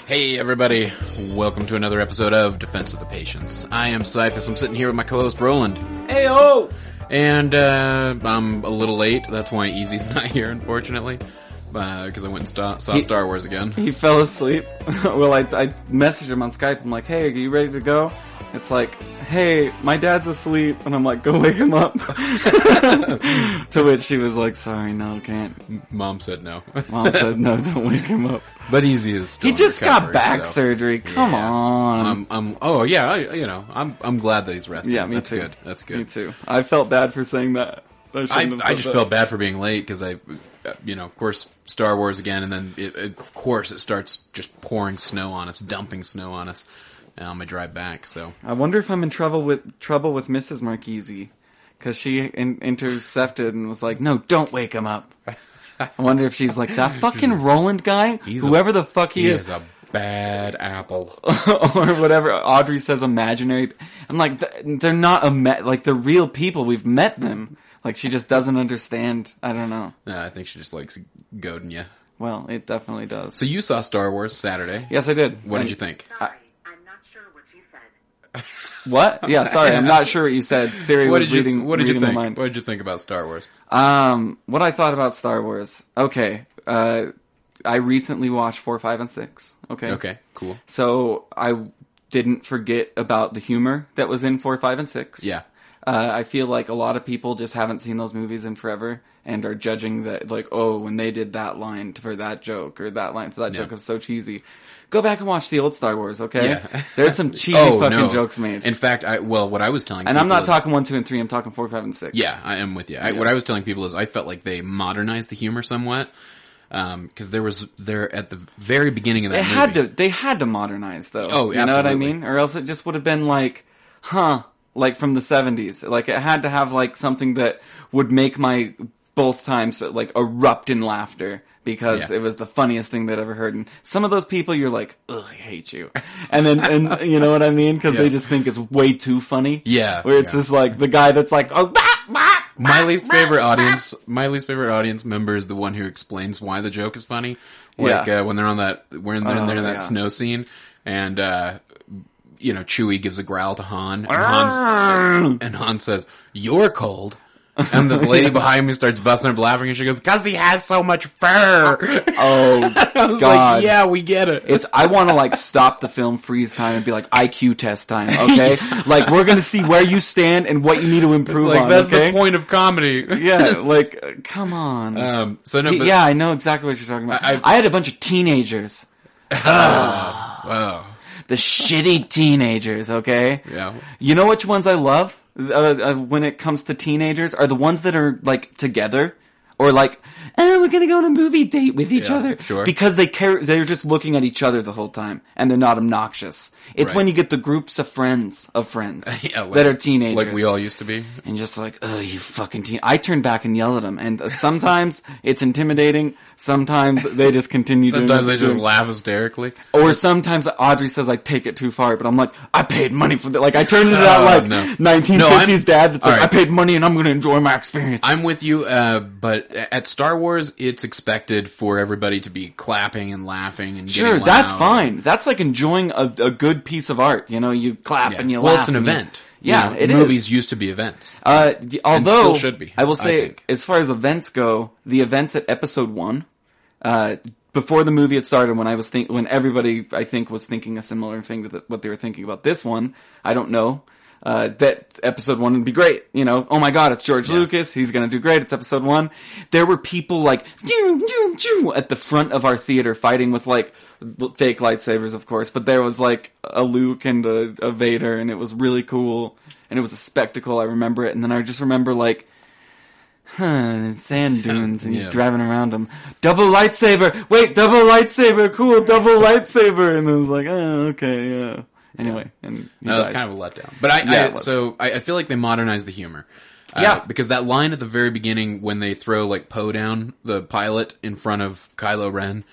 Hey everybody, welcome to another episode of Defense with the Patience. I am Cyphus, I'm sitting here with my co-host Roland. Heyo! And I'm a little late, that's why Easy's not here unfortunately. Because I went and saw Star Wars again. He fell asleep. Well, I messaged him on Skype, I'm like, hey, are you ready to go? It's like, hey, my dad's asleep, and I'm like, go wake him up. To which she was like, sorry, no, can't. Mom said no. Mom said no, don't wake him up. But Easy is still He just got back surgery. Come on. I'm glad that he's resting. Yeah, me That's too. Good. That's good. Me too. I felt bad for saying that. I just felt bad for being late because of course, Star Wars again, and then of course it starts just pouring snow on us, dumping snow on us on my drive back. So I wonder if I'm in trouble with Mrs. Marchese, because she intercepted and was like, "No, don't wake him up." I wonder if she's like, that fucking Roland guy, whoever the fuck he is a bad apple. Or whatever Audrey says, imaginary. I'm like, they're not they're real people. We've met them. Like, she just doesn't understand. I don't know. Yeah, I think she just likes goading you. Well, it definitely does. So you saw Star Wars Saturday. Yes, I did. What did you think? Sorry, I'm not sure what you said. What? Yeah, sorry, I'm not sure what you said. Siri was reading my mind. What did you think about Star Wars? What I thought about Star Wars. Okay, I recently watched 4, 5, and 6. Okay. Okay, cool. So I didn't forget about the humor that was in 4, 5, and 6. Yeah. I feel like a lot of people just haven't seen those movies in forever and are judging that, like, oh, when they did that line for that joke or that line for that joke was so cheesy. Go back and watch the old Star Wars, okay? Yeah. There's some cheesy jokes made. In fact, what I was telling people and I'm not talking 1, 2, and 3, I'm talking 4, 5, and 6. Yeah, I am with you. What I was telling people is I felt like they modernized the humor somewhat. Because there at the very beginning of that movie. They had to modernize, though. Oh, you know what I mean? Or else it just would have been like, like from the 70s. Like, it had to have, like, something that would make my both times, like, erupt in laughter. Because it was the funniest thing they'd ever heard. And some of those people, you're like, ugh, I hate you. And you know what I mean? Because they just think it's way too funny. Yeah. Where it's just like, the guy that's like, oh, my least favorite audience member is the one who explains why the joke is funny. Like, when they're on that, that snow scene, and, Chewie gives a growl to Han, and Han says, "You're cold." And this lady behind me starts busting up laughing, and she goes, "'Cause he has so much fur." Oh, I was God. like, yeah, we get it. I want to, like, stop the film, freeze time, and be like, IQ test time, okay? Like, we're gonna see where you stand and what you need to improve on, that's okay? the point of comedy. Yeah, like, come on. Yeah, I know exactly what you're talking about. I had a bunch of teenagers. Wow. The shitty teenagers, okay? Yeah. You know which ones I love? When it comes to teenagers, are the ones that are, like, together, or like, we're gonna go on a movie date with each other. Sure. Because they're just looking at each other the whole time, and they're not obnoxious. It's when you get the groups of friends that are teenagers. Like we all used to be. And just like, oh, you fucking teen. I turn back and yell at them, and sometimes it's intimidating, sometimes they just continue Sometimes they just laugh hysterically. Or sometimes Audrey says I take it too far, but I'm like, I paid money for that. Like, I turned into that, 1950s dad that's like, I paid money and I'm gonna enjoy my experience. I'm with you, but at Star Wars, it's expected for everybody to be clapping and laughing and getting loud. That's fine. That's like enjoying a good piece of art. You know, you clap and you laugh. Well, it's an event. Yeah, it movies is. used to be events. Although, and still should be. I will say, as far as events go, the events at episode 1, before the movie had started, when everybody, I think, was thinking a similar thing to what they were thinking about this one, I don't know, that episode 1 would be great. You know, oh my god, it's George Lucas, he's gonna do great, it's episode 1. There were people like, at the front of our theater fighting with like, fake lightsabers, of course, but there was like a Luke and a Vader, and it was really cool, and it was a spectacle, I remember it, and then I just remember like, sand dunes, and he's driving around them. Double lightsaber! Wait, double lightsaber! Cool, double lightsaber! And it was like, oh, okay, yeah. Anyway, and that was kind of a letdown. But I feel like they modernized the humor. Because that line at the very beginning when they throw like Poe down, the pilot, in front of Kylo Ren,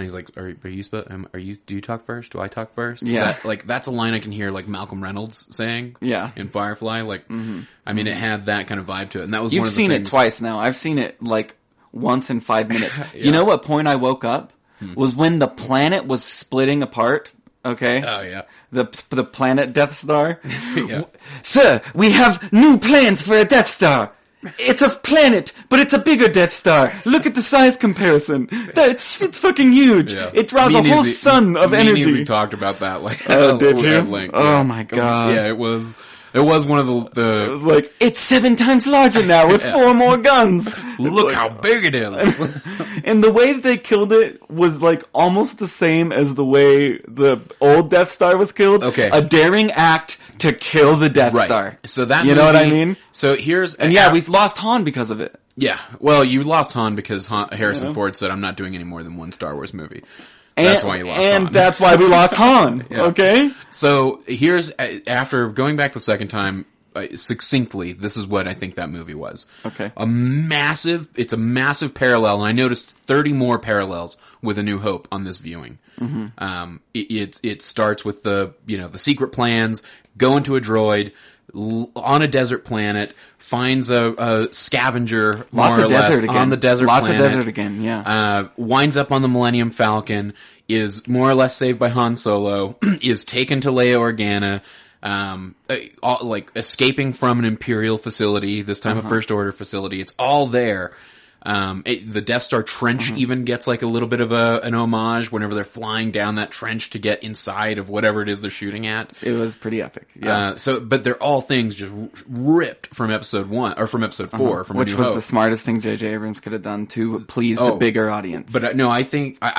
and he's like, do you talk first? Do I talk first? Yeah. That's a line I can hear like Malcolm Reynolds saying in Firefly. Like, I mean, it had that kind of vibe to it. And that was You've one of the seen things. It twice now. I've seen it like once in 5 minutes. You know what point I woke up? was when the planet was splitting apart. Okay. Oh yeah. The planet Death Star. Yeah. Sir, we have new plans for a Death Star. It's a planet, but it's a bigger Death Star. Look at the size comparison. It's fucking huge. Yeah. It draws a whole sun of energy. We talked about that. Like, did you? Link. Oh yeah. my god. Yeah, it was one of the. It was like, it's 7 times larger now with 4 more guns. Look how big it is. And the way that they killed it was like almost the same as the way the old Death Star was killed. Okay. A daring act to kill the Death Star. So that you know what I mean? So here's we lost Han because of it. Yeah. Well, you lost Han because Harrison Ford said, "I'm not doing any more than one Star Wars movie." That's why you lost Han. And that's why we lost Han. Yeah. Okay? So here's, after going back the second time, succinctly, this is what I think that movie was. Okay. It's a massive parallel, and I noticed 30 more parallels with A New Hope on this viewing. Mm-hmm. It starts with the secret plans, go into a droid, on a desert planet, finds a scavenger, Lots more of or less, desert again. on the desert Lots planet. of desert again, yeah. Winds up on the Millennium Falcon, is more or less saved by Han Solo, is taken to Leia Organa, escaping from an Imperial facility, this time a First Order facility. It's all there. The Death Star trench even gets like a little bit of an homage whenever they're flying down that trench to get inside of whatever it is they're shooting at. It was pretty epic. Yeah. But they're all things just ripped from episode 1 or from episode 4, from which A New was Hope. the smartest thing J.J. Abrams could have done to please the bigger audience. But no, I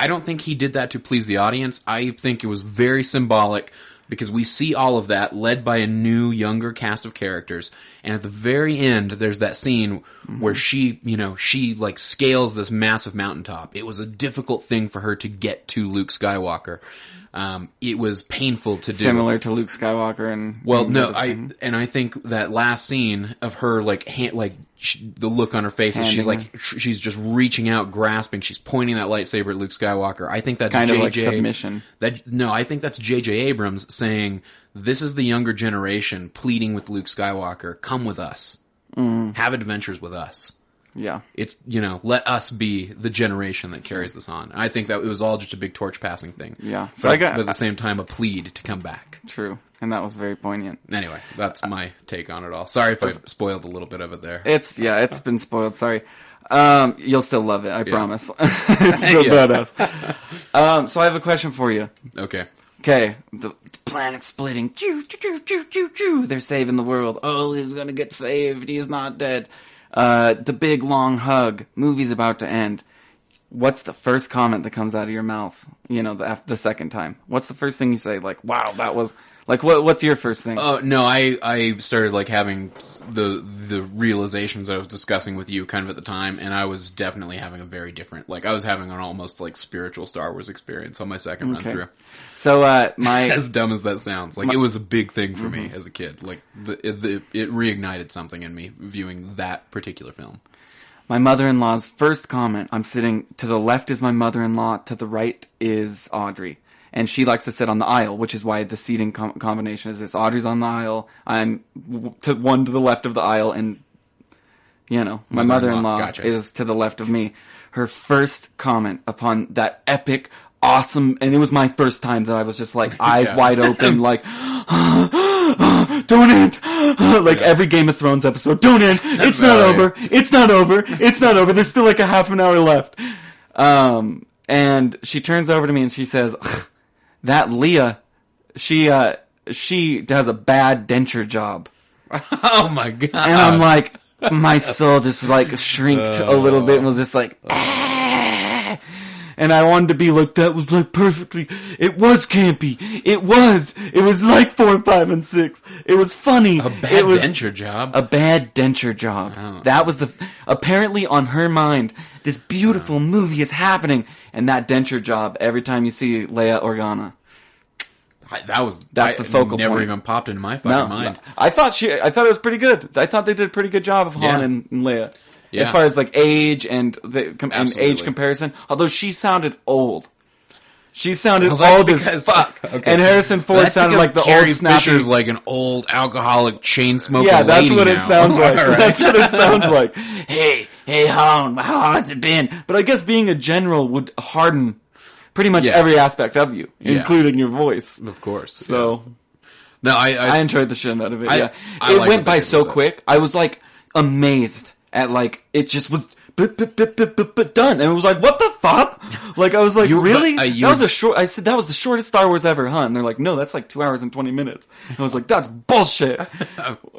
don't think he did that to please the audience. I think it was very symbolic, because we see all of that led by a new, younger cast of characters. And at the very end, there's that scene where she like scales this massive mountaintop. It was a difficult thing for her to get to Luke Skywalker. It was painful to do. Similar to Luke Skywalker and... Well, no, I think that last scene of her, like, the look on her face as she's just reaching out, grasping, she's pointing that lightsaber at Luke Skywalker. I think that's kind of like submission. I think that's J.J. Abrams saying, this is the younger generation pleading with Luke Skywalker, come with us. Have adventures with us. Yeah. It's, let us be the generation that carries this on. I think that it was all just a big torch passing thing. Yeah. But at the same time, a plead to come back. True. And that was very poignant. Anyway, that's my take on it all. Sorry if I spoiled a little bit of it there. It's been spoiled. Sorry. You'll still love it. I promise. It's so badass. So I have a question for you. Okay. The planet's splitting. They're saving the world. Oh, he's gonna get saved. He's not dead. The big long hug. Movie's about to end. What's the first comment that comes out of your mouth? The second time. What's the first thing you say? Like, wow, that was like, what's your first thing? Oh no, I started like having the realizations I was discussing with you kind of at the time, and I was definitely having a very different, like I was having an almost like spiritual Star Wars experience on my second run through. So as dumb as that sounds, like it was a big thing for me as a kid. Like it reignited something in me viewing that particular film. My mother-in-law's first comment, I'm sitting, to the left is my mother-in-law, to the right is Audrey. And she likes to sit on the aisle, which is why the seating combination is this. Audrey's on the aisle, I'm to the left of the aisle, and, my mother-in-law is to the left of me. Her first comment upon that epic, awesome, and it was my first time that I was just like, eyes wide open, like, don't end! Every Game of Thrones episode, don't end! It's not over! It's not over! It's not over! There's still like a half an hour left. And she turns over to me and she says, that Leia, she does a bad denture job. Oh my god. And I'm like, my soul just like shrinked a little bit and was just like, and I wanted to be like, that was like perfectly, it was campy. It was like 4, 5, and 6. It was funny. A bad denture job. A bad denture job. Oh. That was apparently on her mind, this beautiful movie is happening, and that denture job, every time you see Leia Organa. That's the focal point. Never even popped into my fucking mind. I thought it was pretty good. I thought they did a pretty good job of Han and Leia. Yeah. As far as like age and age comparison, although she sounded old. She sounded old as fuck. Okay. And Harrison Ford sounded like the Carrie old snappy. Fisher's like an old alcoholic chain smoking lady. Yeah, that's what now. It sounds like. Right. That's what it sounds like. Hey Han, how has it been? But I guess being a general would harden pretty much every aspect of you, including your voice. Of course. So, no, I enjoyed the shit out of it. I it like went by so quick. I was like amazed at like it just was done, and it was like, what the fuck? Like I was like, really? That was a short. I said that was the shortest Star Wars ever, huh? And they're like, no, that's like 2 hours and 20 minutes. And I was like, that's bullshit.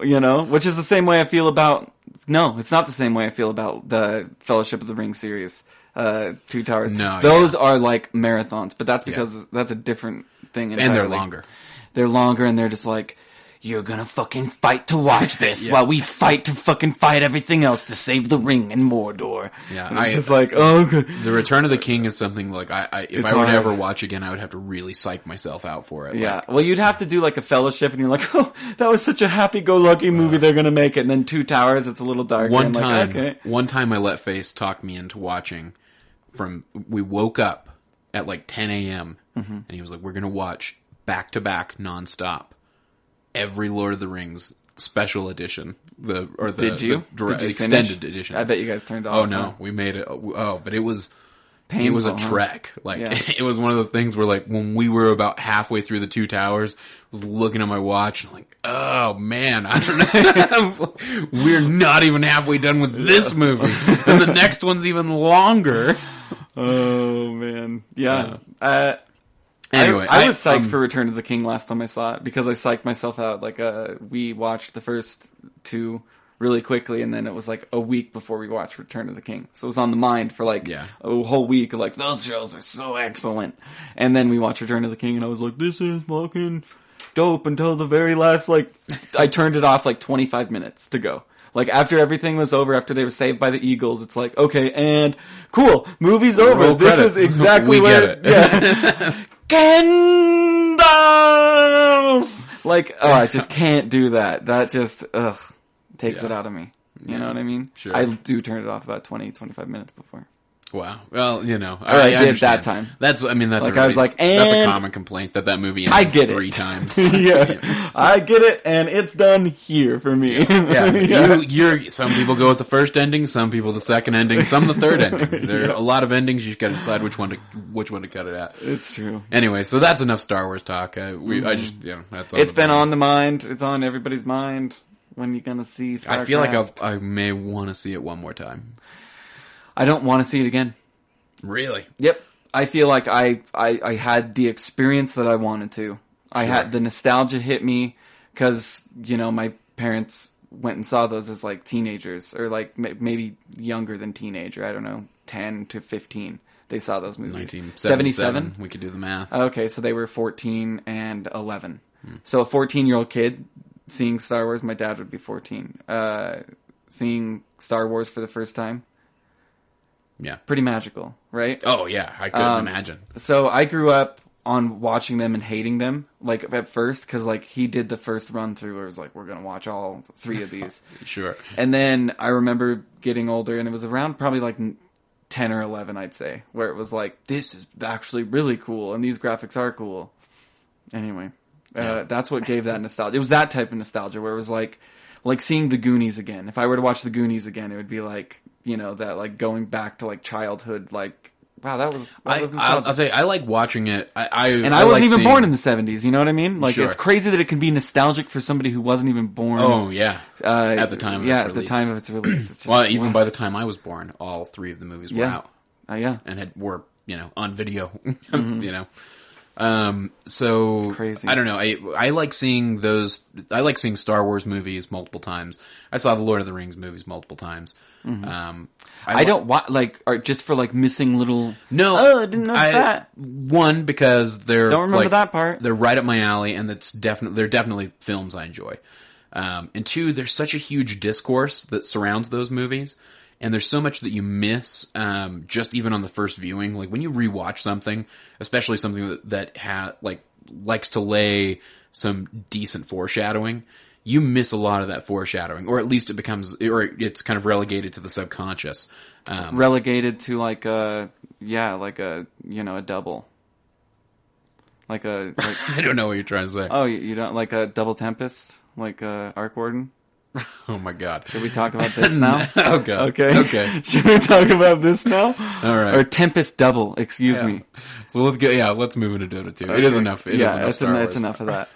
You know, which is the same way I feel about. No, it's not the same way I feel about the Fellowship of the Ring series. Two Towers. No, those are like marathons, but that's because that's a different thing entirely. And they're longer. They're longer, and they're just like, you're gonna fucking fight to watch this while we fight to fucking fight everything else to save the ring and Mordor. Yeah, and it's just like, oh, good. The Return of the King is something like if I were to ever watch again, I would have to really psych myself out for it. Yeah, well, you'd have to do like a Fellowship, and you're like, oh, that was such a happy-go-lucky movie. They're gonna make it, and then Two Towers, it's a little darker. One time, my let face talked me into watching. We woke up at like 10 a.m. And he was like, "We're gonna watch back to back nonstop every Lord of the Rings special edition." Did you extended finish? edition? I bet you guys turned off. Oh no, we made it. Oh, but it was painful. It was a trek. Like it was one of those things where like when we were about halfway through the Two Towers, I was looking at my watch and like, oh man, I don't know. We're not even halfway done with this movie, and the next one's even longer. Oh man, yeah. Anyway, I was psyched for Return of the King last time I saw it because I psyched myself out. Like, we watched the first two really quickly, and then it was like a week before we watched Return of the King. So it was on the mind for like a whole week. Like, those shows are so excellent. And then we watched Return of the King, and I was like, this is fucking dope until the very last, like, I turned it off like 25 minutes to go. Like, after everything was over, after they were saved by the Eagles, it's like, okay, and cool, movie's over. Roll this credits. is exactly we where... get it. Yeah. Gandalf! Like, oh, I just can't do that. That just, takes it out of me. You know what I mean? Sure. I do turn it off about 25 minutes before. Wow. Well, you know, I did understand. that time. That's like, I was like, and that's a common complaint that movie ends I get 3 times. Yeah, I get it, and it's done here for me. Yeah. Some people go with the first ending, some people the second ending, some the third ending. There are a lot of endings. You just got to decide which one to cut it at. It's true. Anyway, so that's enough Star Wars talk. That's all. It's been on the mind. It's on everybody's mind. When you gonna see StarCraft? I feel like I may want to see it one more time. I don't want to see it again. Really? Yep. I feel like I had the experience that I wanted to. I had the nostalgia hit me because, you know, my parents went and saw those as like teenagers or like maybe younger than teenager. I don't know, 10 to 15. They saw those movies. 1977. We could do the math. Okay, so they were 14 and 11. So a 14-year-old kid seeing Star Wars, my dad would be 14. Seeing Star Wars for the first time. Yeah. Pretty magical, right? Oh, yeah. I couldn't imagine. So I grew up on watching them and hating them, like, at first, because, like, he did the first run-through where it was like, we're going to watch all 3 of these. Sure. And then I remember getting older, and it was around probably, like, 10 or 11, I'd say, where it was like, this is actually really cool, and these graphics are cool. Anyway, that's what gave that nostalgia. It was that type of nostalgia where it was like seeing The Goonies again. If I were to watch The Goonies again, it would be like, you know, that like going back to like childhood, like, wow, that was nostalgia. I'll say I like watching it. I wasn't even born in the 70s, you know what I mean? Like, Sure. It's crazy that it can be nostalgic for somebody who wasn't even born. Oh, yeah. At the time of its at release. the time of its release. It's just, Well, even by the time I was born, all 3 of the movies were out. Yeah. And were, you know, on video, you know. So crazy. I don't know. I like seeing those. I like seeing Star Wars movies multiple times. I saw the Lord of the Rings movies multiple times. I don't want just for like missing little. No, oh, I didn't know that. One, because they're don't remember that part. They're right up my alley, and they're definitely films I enjoy. And 2, there's such a huge discourse that surrounds those movies. And there's so much that you miss, just even on the first viewing. Like when you rewatch something, especially something that likes to lay some decent foreshadowing, you miss a lot of that foreshadowing, or at least it's kind of relegated to the subconscious. Relegated to like a double. Like I don't know what you're trying to say. Oh, you don't like a double Tempest, like Arc Warden. Oh my god. Should we talk about this now? Oh god. Okay. Should we talk about this now? All right. Or Tempest Double, excuse me. So let's move into Dota 2. Okay. It is enough. It's enough of that.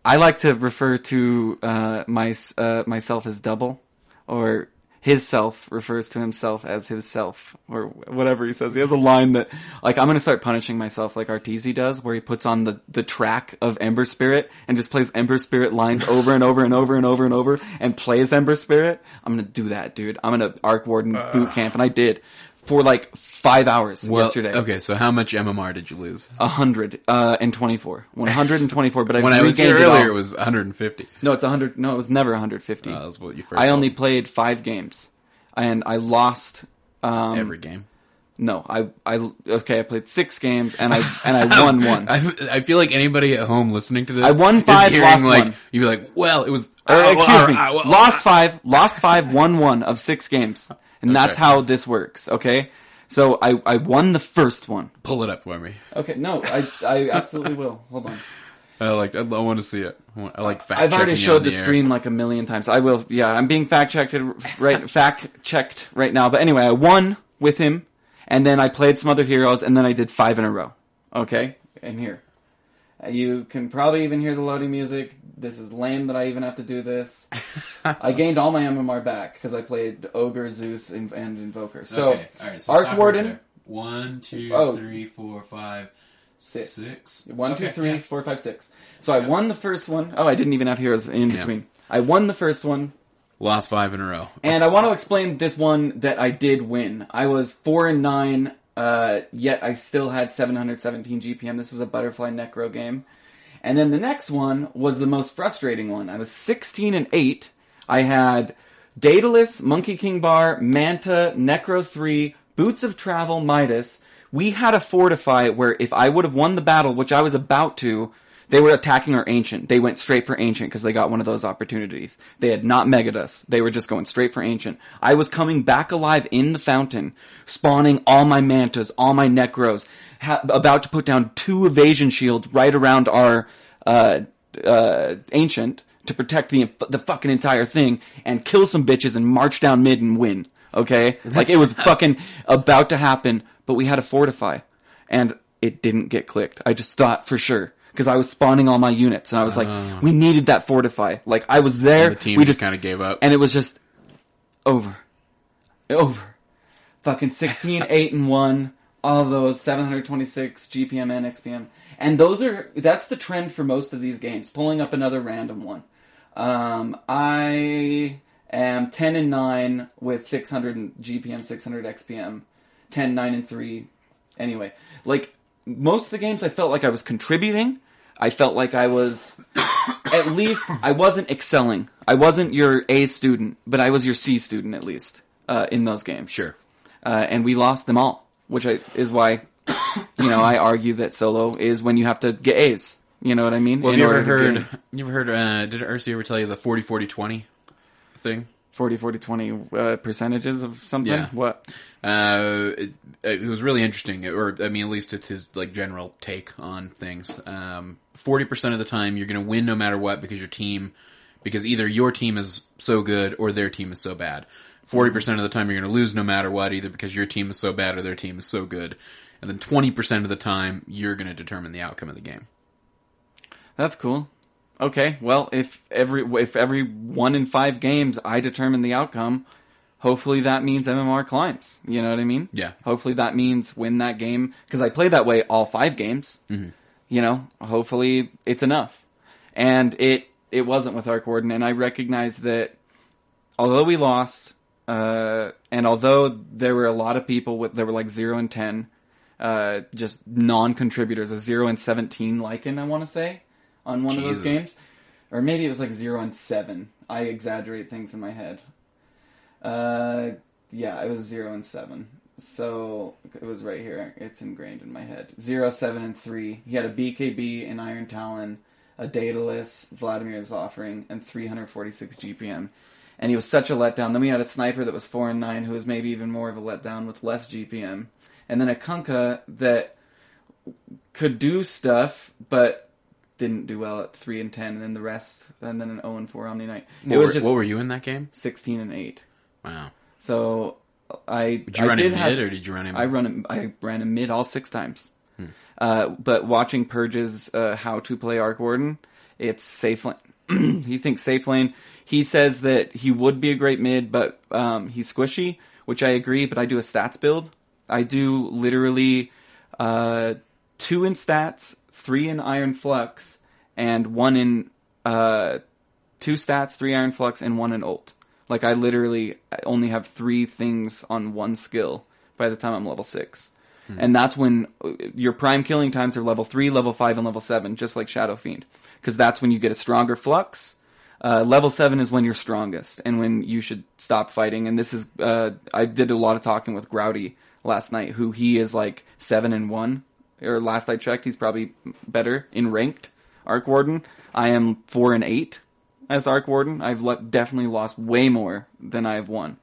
I like to refer to myself as Double, or his self refers to himself as his self, or whatever he says. He has a line that, like, I'm going to start punishing myself like Arteezy does, where he puts on the track of Ember Spirit and just plays Ember Spirit lines over and over and over and over and over and plays Ember Spirit. I'm going to do that, dude. I'm going to Arc Warden boot camp, and I did for like 5 hours yesterday. Okay, so how much MMR did you lose? 124. 124, but when I was here earlier, it was 150. No, it's 100. No, it was never 150. That's what you first I only played 5 games, and I lost every game. No, I played 6 games and I won 1. I feel like anybody at home listening to this, I won 5, lost 1. You'd be like, well, it was lost 5, won 1 of 6 games. And that's how this works, okay? So I won the first one. Pull it up for me. Okay, no, I absolutely will. Hold on. I want to see it. I like fact checking. I've already showed the stream like a million times. I will, yeah, I'm being fact checked right now. But anyway, I won with him, and then I played some other heroes, and then I did 5 in a row. Okay? And here. You can probably even hear the loading music. This is lame that I even have to do this. I gained all my MMR back because I played Ogre, Zeus, and Invoker. So, okay. All right, so Arc Warden. Right 1, 2, 3, 4, 5, 6. 1, 2, 3, 4, 5, 6. So I won the first one. Oh, I didn't even have heroes in between. I won the first one. Lost 5 in a row. And I want to explain this one that I did win. I was 4-9. Yet I still had 717 GPM. This is a Butterfly Necro game. And then the next one was the most frustrating one. I was 16-8. I had Daedalus, Monkey King Bar, Manta, Necro 3, Boots of Travel, Midas. We had a Fortify where if I would have won the battle, which I was about to, they were attacking our Ancient. They went straight for Ancient because they got one of those opportunities. They had not megged us. They were just going straight for Ancient. I was coming back alive in the fountain, spawning all my Mantas, all my Necros, about to put down 2 evasion shields right around our Ancient to protect the fucking entire thing, and kill some bitches and march down mid and win. Okay? Like, it was fucking about to happen, but we had a Fortify. And it didn't get clicked. I just thought for sure. Because I was spawning all my units, and I was like, we needed that Fortify. Like, I was there. And the team just kind of gave up. And it was just over. Fucking 16-8-1, all those 726 GPM and XPM. And that's the trend for most of these games. Pulling up another random one. I am 10-9 with 600 GPM, 600 XPM. 10-9-3. Anyway, like, most of the games I felt like I was contributing. I felt like I was, at least, I wasn't excelling. I wasn't your A student, but I was your C student at least, in those games. Sure. And we lost them all, which is why, I argue that solo is when you have to get A's. You know what I mean? Well, you ever heard, did Ursi ever tell you the 40-40-20 thing? 40-40-20 percentages of something? Yeah. What? It was really interesting, or I mean, at least it's his like general take on things. 40% of the time, you're going to win no matter what because either your team is so good or their team is so bad. 40% of the time, you're going to lose no matter what, either because your team is so bad or their team is so good. And then 20% of the time, you're going to determine the outcome of the game. That's cool. Okay, well, if every 1 in 5 games I determine the outcome, hopefully that means MMR climbs. You know what I mean? Yeah. Hopefully that means win that game, because I play that way all 5 games. Mm-hmm. Hopefully it's enough. And it wasn't with Arc Warden, and I recognize that although we lost, and although there were a lot of people that were like 0-10, just non-contributors, a 0-17 Lycan, I want to say, on one of those games. Or maybe it was like 0-7. I exaggerate things in my head. Yeah, it was 0-7. So, it was right here. It's ingrained in my head. 0-7-3. He had a BKB, an Iron Talon, a Daedalus, Vladimir's Offering, and 346 GPM. And he was such a letdown. Then we had a Sniper that was 4-9, who was maybe even more of a letdown with less GPM. And then a Kunkka that could do stuff, but didn't do well at 3 and 10, and then the rest, and then an 0 and 4 Omni Knight. What were you in that game? 16 and 8. Wow. So Did you run him mid or did you run him? I ran him mid all 6 times. But watching Purge's how to play Arc Warden, it's safe lane. He thinks safe lane. He says that he would be a great mid, but he's squishy, which I agree. But I do a stats build. I do literally 2 in stats, 3 in Iron Flux, and 1 in 2 stats, 3 Iron Flux, and 1 in ult. Like, I literally only have 3 things on 1 skill by the time I'm level 6. And that's when your prime killing times are level 3, level 5, and level 7, just like Shadow Fiend. Because that's when you get a stronger Flux. Level 7 is when you're strongest, and when you should stop fighting. And this is, I did a lot of talking with Grouty last night, who he is like 7 and 1. Or last I checked, he's probably better in ranked Arc Warden. I am 4 and 8 as Arc Warden. I've definitely lost way more than I've won.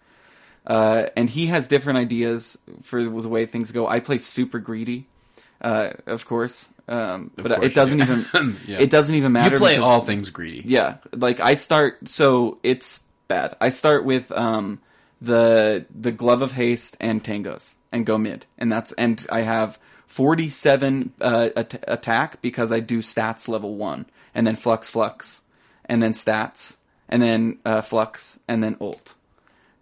And he has different ideas for the way things go. I play super greedy, of course. It doesn't even it doesn't even matter. You play all things greedy. Yeah, like I start. So it's bad. I start with the Glove of Haste and Tangos and go mid, and I have 47 attack because I do stats level 1, and then flux, and then stats, and then flux, and then ult.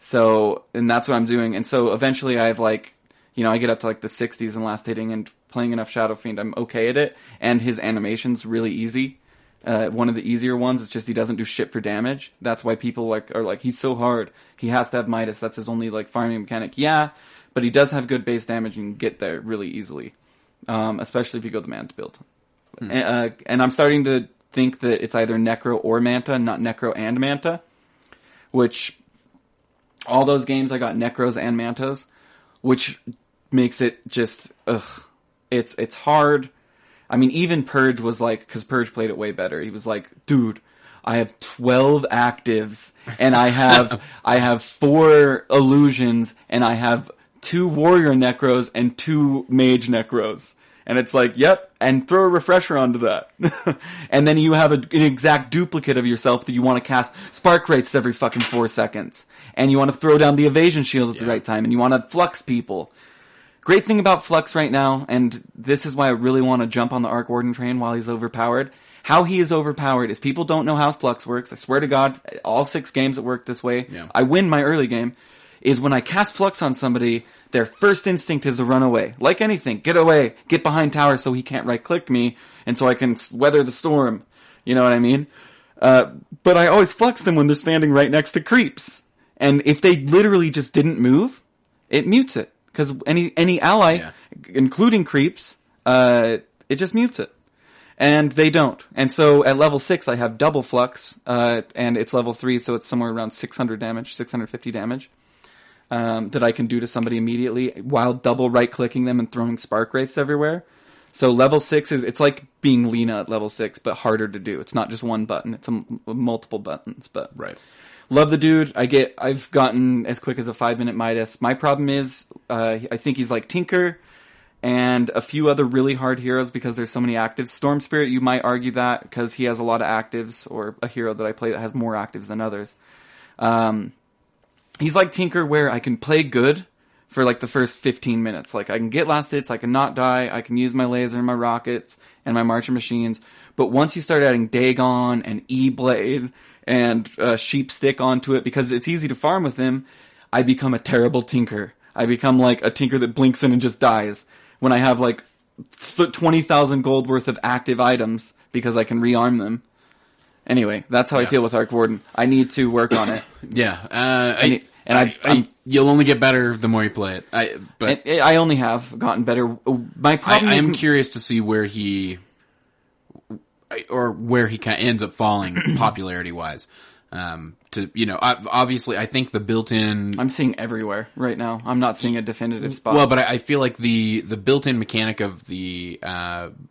So, and that's what I'm doing. And so eventually I have I get up to like the 60s in last hitting, and playing enough Shadow Fiend, I'm okay at it. And his animation's really easy. One of the easier ones is just he doesn't do shit for damage. That's why people are like, he's so hard. He has to have Midas. That's his only farming mechanic. Yeah, but he does have good base damage and you can get there really easily. Especially if you go the Manta build. And I'm starting to think that it's either Necro or Manta, not Necro and Manta. Which, all those games I got Necros and Mantas, which makes it just, it's hard. I mean, even Purge was because Purge played it way better. He was like, dude, I have 12 actives, and I have 4 illusions, and I have 2 warrior necros and 2 mage necros. And it's like, yep, and throw a refresher onto that. And then you have an exact duplicate of yourself that you want to cast Spark Wraiths every fucking 4 seconds. And you want to throw down the evasion shield at the right time, and you want to flux people. Great thing about Flux right now, and this is why I really want to jump on the Arc Warden train while he's overpowered. How he is overpowered is people don't know how Flux works. I swear to God, all 6 games it worked this way. Yeah. I win my early game. Is when I cast Flux on somebody, their first instinct is to run away. Like anything, get away, get behind tower so he can't right-click me, and so I can weather the storm. You know what I mean? But I always Flux them when they're standing right next to creeps. And if they literally just didn't move, it mutes it. Because any ally, including creeps, it just mutes it. And they don't. And so at level 6, I have double Flux, and it's level 3, so it's somewhere around 600 damage, 650 damage. That I can do to somebody immediately while double right-clicking them and throwing Spark Wraiths everywhere. So level 6 it's like being Lina at level 6, but harder to do. It's not just one button, it's multiple buttons, but. Right. Love the dude. I've gotten as quick as a 5-minute Midas. My problem is, I think he's like Tinker and a few other really hard heroes because there's so many actives. Storm Spirit, you might argue that because he has a lot of actives, or a hero that I play that has more actives than others. He's like Tinker where I can play good for the first 15 minutes. I can get last hits, I can not die, I can use my laser and my rockets and my marching machines. But once you start adding Dagon and E-Blade and Sheep Stick onto it, because it's easy to farm with him, I become a terrible Tinker. I become a Tinker that blinks in and just dies. When I have 20,000 gold worth of active items because I can rearm them. Anyway, that's how I feel with Arc Warden. I need to work on it. Yeah. You'll only get better the more you play it. I only have gotten better. My problem is... I am curious to see where he ends up falling popularity-wise. Obviously, I think the built-in... I'm seeing everywhere right now. I'm not seeing a definitive spot. Well, but I feel like the built-in mechanic of the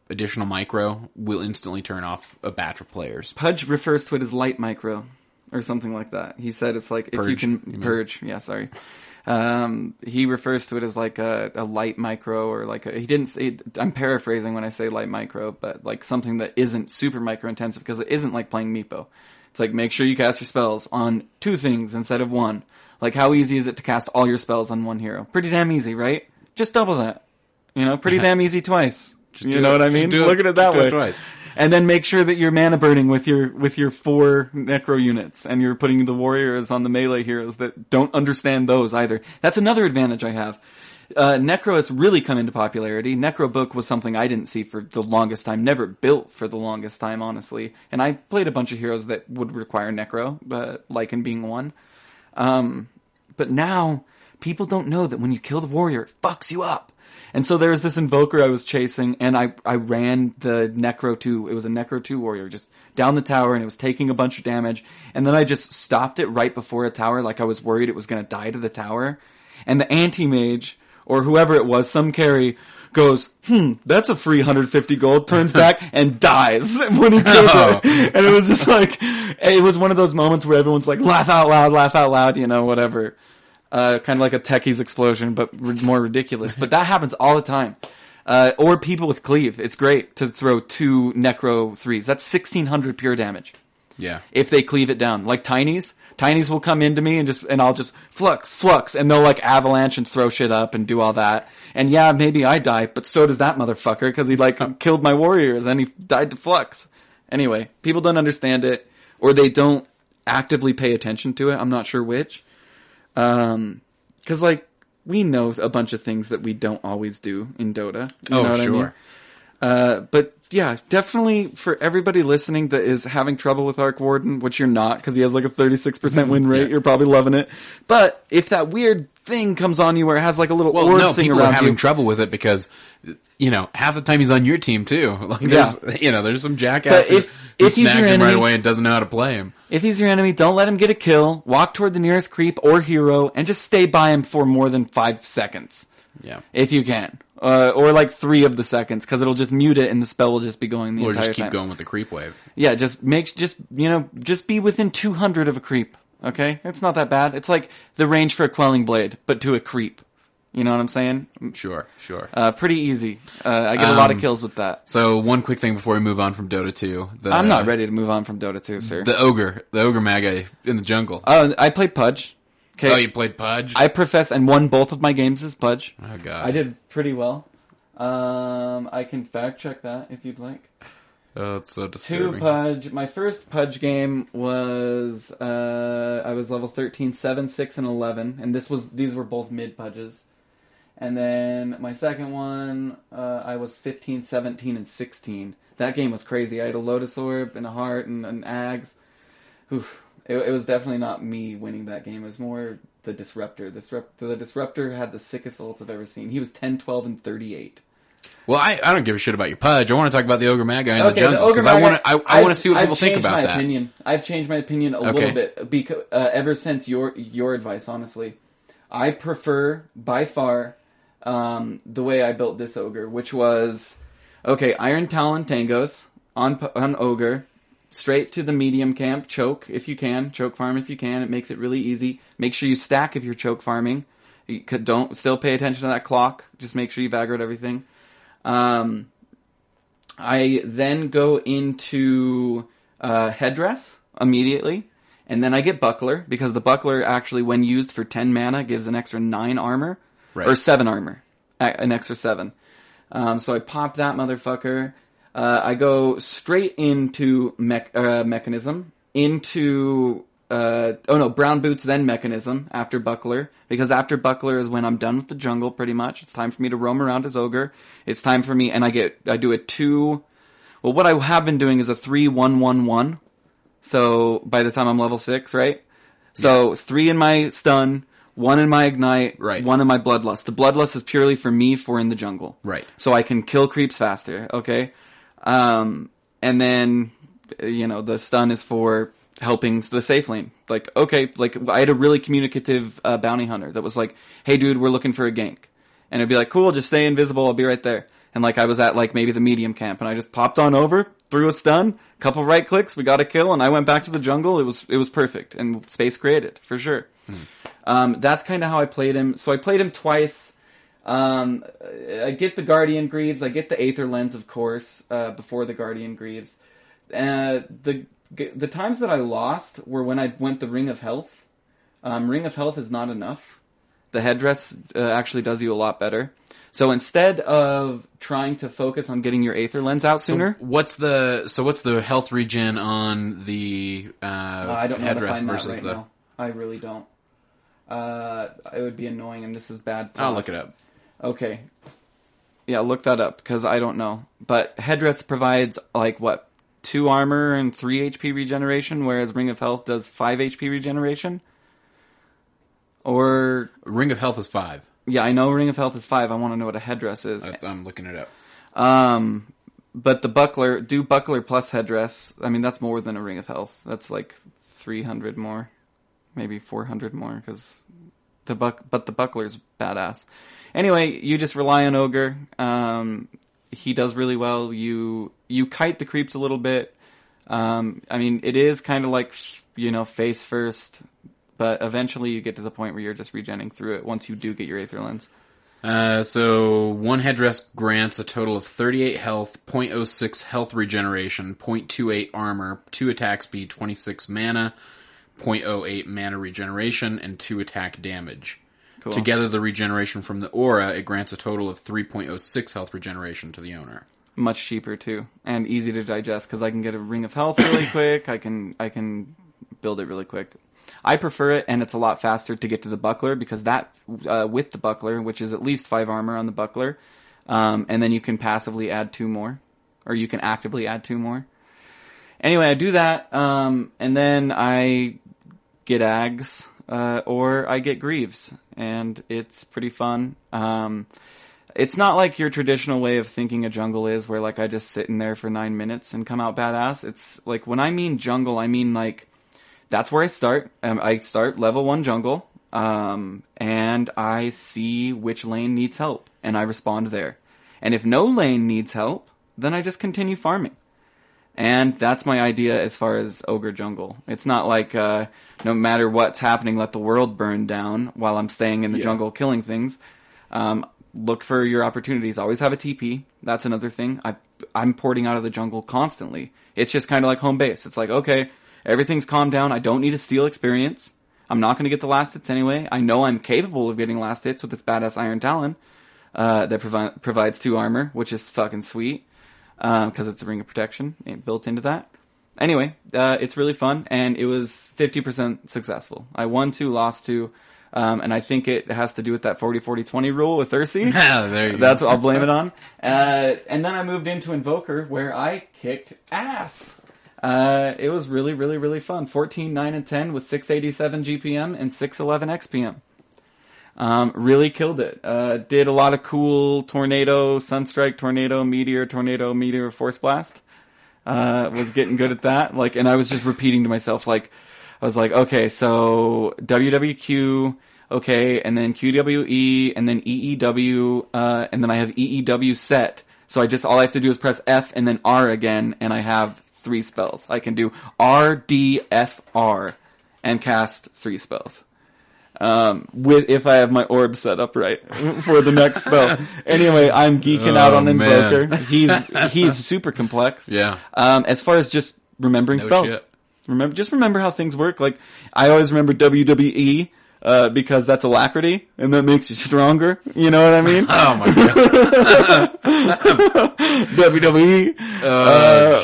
additional micro will instantly turn off a batch of players. Pudge refers to it as light micro. or something like that. He said it's like, if Purge, you can purge. Yeah, sorry. He refers to it as like a light micro, or like he didn't say, I'm paraphrasing when I say light micro, but like something that isn't super micro intensive, because it isn't like playing Meepo. It's like, make sure you cast your spells on 2 things instead of 1. Like, how easy is it to cast all your spells on 1 hero? Pretty damn easy, right? Just double that. You know, pretty damn easy twice. You know what I mean? Look at it that way. Twice. And then make sure that you're mana burning with your 4 necro units, and you're putting the warriors on the melee heroes that don't understand those either. That's another advantage I have. Necro has really come into popularity. Necro book was something I didn't see for the longest time, never built for the longest time, honestly. And I played a bunch of heroes that would require Necro, Lycan being one. But now, people don't know that when you kill the warrior, it fucks you up. And so there was this Invoker I was chasing, and I ran the Necro 2. It was a Necro 2 warrior, just down the tower, and it was taking a bunch of damage. And then I just stopped it right before a tower, like I was worried it was going to die to the tower. And the anti-mage, or whoever it was, some carry, goes, that's a free 150 gold, turns back, and dies when he kills it. And it was just like, it was one of those moments where everyone's like, laugh out loud, you know, whatever. Kind of like a Techie's explosion, but more ridiculous. But that happens all the time. Or people with cleave. It's great to throw 2 Necro 3s. That's 1600 pure damage. Yeah. If they cleave it down. Like Tinies. Tinies will come into me and I'll just flux, and they'll like avalanche and throw shit up and do all that. And yeah, maybe I die, but so does that motherfucker, because he like killed my warriors and he died to flux. Anyway, people don't understand it, or they don't actively pay attention to it. I'm not sure which. 'Cause like, we know a bunch of things that we don't always do in Dota. You know what sure. I mean? But yeah, definitely for everybody listening that is having trouble with Arc Warden, which you're not, because he has like a 36% win rate, you're probably loving it. But if that weird thing comes on you where it has like a little orb thing people around are having you, trouble with it because, you know, half the time he's on your team too. Like there's some jackass who snags him right away and doesn't know how to play him. If he's your enemy, don't let him get a kill. Walk toward the nearest creep or hero and just stay by him for more than 5 seconds. Yeah. If you can. Or like 3 of the seconds, because it'll just mute it and the spell will just be going the entire time. Or just keep going with the creep wave. Yeah, just be within 200 of a creep. Okay? It's not that bad. It's like the range for a Quelling Blade, but to a creep. You know what I'm saying? Sure. Pretty easy. I get a lot of kills with that. So one quick thing before we move on from Dota 2. I'm not ready to move on from Dota 2, sir. The Ogre Magi in the jungle. Oh, I played Pudge. Okay. Oh, you played Pudge? I professed and won both of my games as Pudge. Oh, God. I did pretty well. I can fact check that if you'd like. Oh, it's so disturbing. 2 Pudge. My first Pudge game was, I was level 13, 7, 6, and 11. And these were both mid Pudges. And then my second one, I was 15, 17, and 16. That game was crazy. I had a Lotus Orb and a Heart and an Ags. Oof. It was definitely not me winning that game. It was more the Disruptor. The Disruptor had the sickest ult I've ever seen. He was 10, 12, and 38. Well, I don't give a shit about your Pudge. I want to talk about the Ogre Magi in the jungle, because I want to see what people think about that. I've changed my opinion a little bit because ever since your advice. Honestly, I prefer by far the way I built this Ogre, which was Iron Talon Tangos on Ogre, straight to the medium camp, choke if you can, choke farm if you can. It makes it really easy. Make sure you stack if you're choke farming. You don't still pay attention to that clock. Just make sure you've aggroed everything. I then go into Headdress immediately, and then I get Buckler, because the Buckler actually, when used for 10 mana, gives an extra 9 armor, or 7 armor, an extra 7. So I pop that motherfucker. I go straight into Mechanism, into Brown Boots, then Mechanism, after Buckler, because after Buckler is when I'm done with the jungle, pretty much. It's time for me to roam around as Ogre. It's time for me, and I do a 2, well, what I have been doing is a 3-1-1-1, so by the time I'm level 6, right? So 3 in my stun, 1 in my ignite, 1 in my bloodlust. The bloodlust is purely for me for in the jungle. Right. So I can kill creeps faster, okay? And then, the stun is for helping the safe lane. I had a really communicative bounty hunter that was like, hey dude, we're looking for a gank. And it'd be like, cool, just stay invisible, I'll be right there. And I was at maybe the medium camp, and I just popped on over, threw a stun, couple right clicks, we got a kill, and I went back to the jungle. It was perfect, and space created, for sure. That's kind of how I played him. So I played him twice. I get the Guardian Greaves, I get the Aether Lens, of course, before the Guardian Greaves. The times that I lost were when I went the Ring of Health. Ring of Health is not enough. The headdress actually does you a lot better. So instead of trying to focus on getting your Aether Lens out sooner... What's the health regen on the I don't know how to find that right the... now. I really don't. It would be annoying, and this is bad plot. I'll look it up. Okay. Yeah, look that up, because I don't know. But headdress provides, 2 armor and 3 HP regeneration, whereas Ring of Health does 5 HP regeneration? Or... Ring of Health is 5. Yeah, I know Ring of Health is 5. I want to know what a headdress is. I'm looking it up. But the buckler plus headdress, I mean, that's more than a Ring of Health. That's 300 more. Maybe 400 more, because the buckler's badass. Anyway, you just rely on Ogre. He does really well. You kite the creeps a little bit. I mean, it is kind of face first, but eventually you get to the point where you're just regenning through it once you do get your Aether Lens. So one headdress grants a total of 38 health, 0.06 health regeneration, 0.28 armor, 2 attack speed, 26 mana, 0.08 mana regeneration, and 2 attack damage. Cool. Together, the regeneration from the aura, it grants a total of 3.06 health regeneration to the owner. Much cheaper too, and easy to digest because I can get a Ring of Health really quick. I can build it really quick. I prefer it, and it's a lot faster to get to the buckler because that with the buckler, which is at least 5 armor on the buckler, and then you can passively add 2 more, or you can actively add 2 more. Anyway, I do that, and then I get Ags, or I get Greaves, and it's pretty fun. It's not like your traditional way of thinking a jungle is, where I just sit in there for 9 minutes and come out badass. It's when I mean jungle, I mean that's where I start. I start level 1 jungle, and I see which lane needs help, and I respond there. And if no lane needs help, then I just continue farming. And that's my idea as far as Ogre Jungle. It's not no matter what's happening, let the world burn down while I'm staying in the jungle killing things. Look for your opportunities. Always have a TP. That's another thing. I'm porting out of the jungle constantly. It's just kind of like home base. It's okay, everything's calmed down. I don't need a steal experience. I'm not going to get the last hits anyway. I know I'm capable of getting last hits with this badass Iron Talon that provides 2 armor, which is fucking sweet. Because it's a Ring of Protection built into that. Anyway, it's really fun, and it was 50% successful. I won 2, lost 2, and I think it has to do with that 40-40-20 rule with Ursi. There you That's what I'll blame it on. And then I moved into Invoker, where I kicked ass. It was really, really, really fun. 14, 9, and 10 with 687 GPM and 611 XPM. Really killed it. Did a lot of cool Tornado, Sunstrike, Tornado, Meteor, Force Blast. Was getting good at that. And I was just repeating to myself, I was okay, so WWQ, okay, and then QWE, and then EEW, and then I have EEW set. So all I have to do is press F and then R again, and I have 3 spells. I can do RDFR and cast 3 spells. If I have my orb set up right for the next spell. Anyway, I'm geeking out on Invoker. Man. He's super complex. Yeah. As far as just remembering spells. Shit. Remember how things work. I always remember WWE, because that's alacrity, and that makes you stronger. You know what I mean? Oh my god. WWE.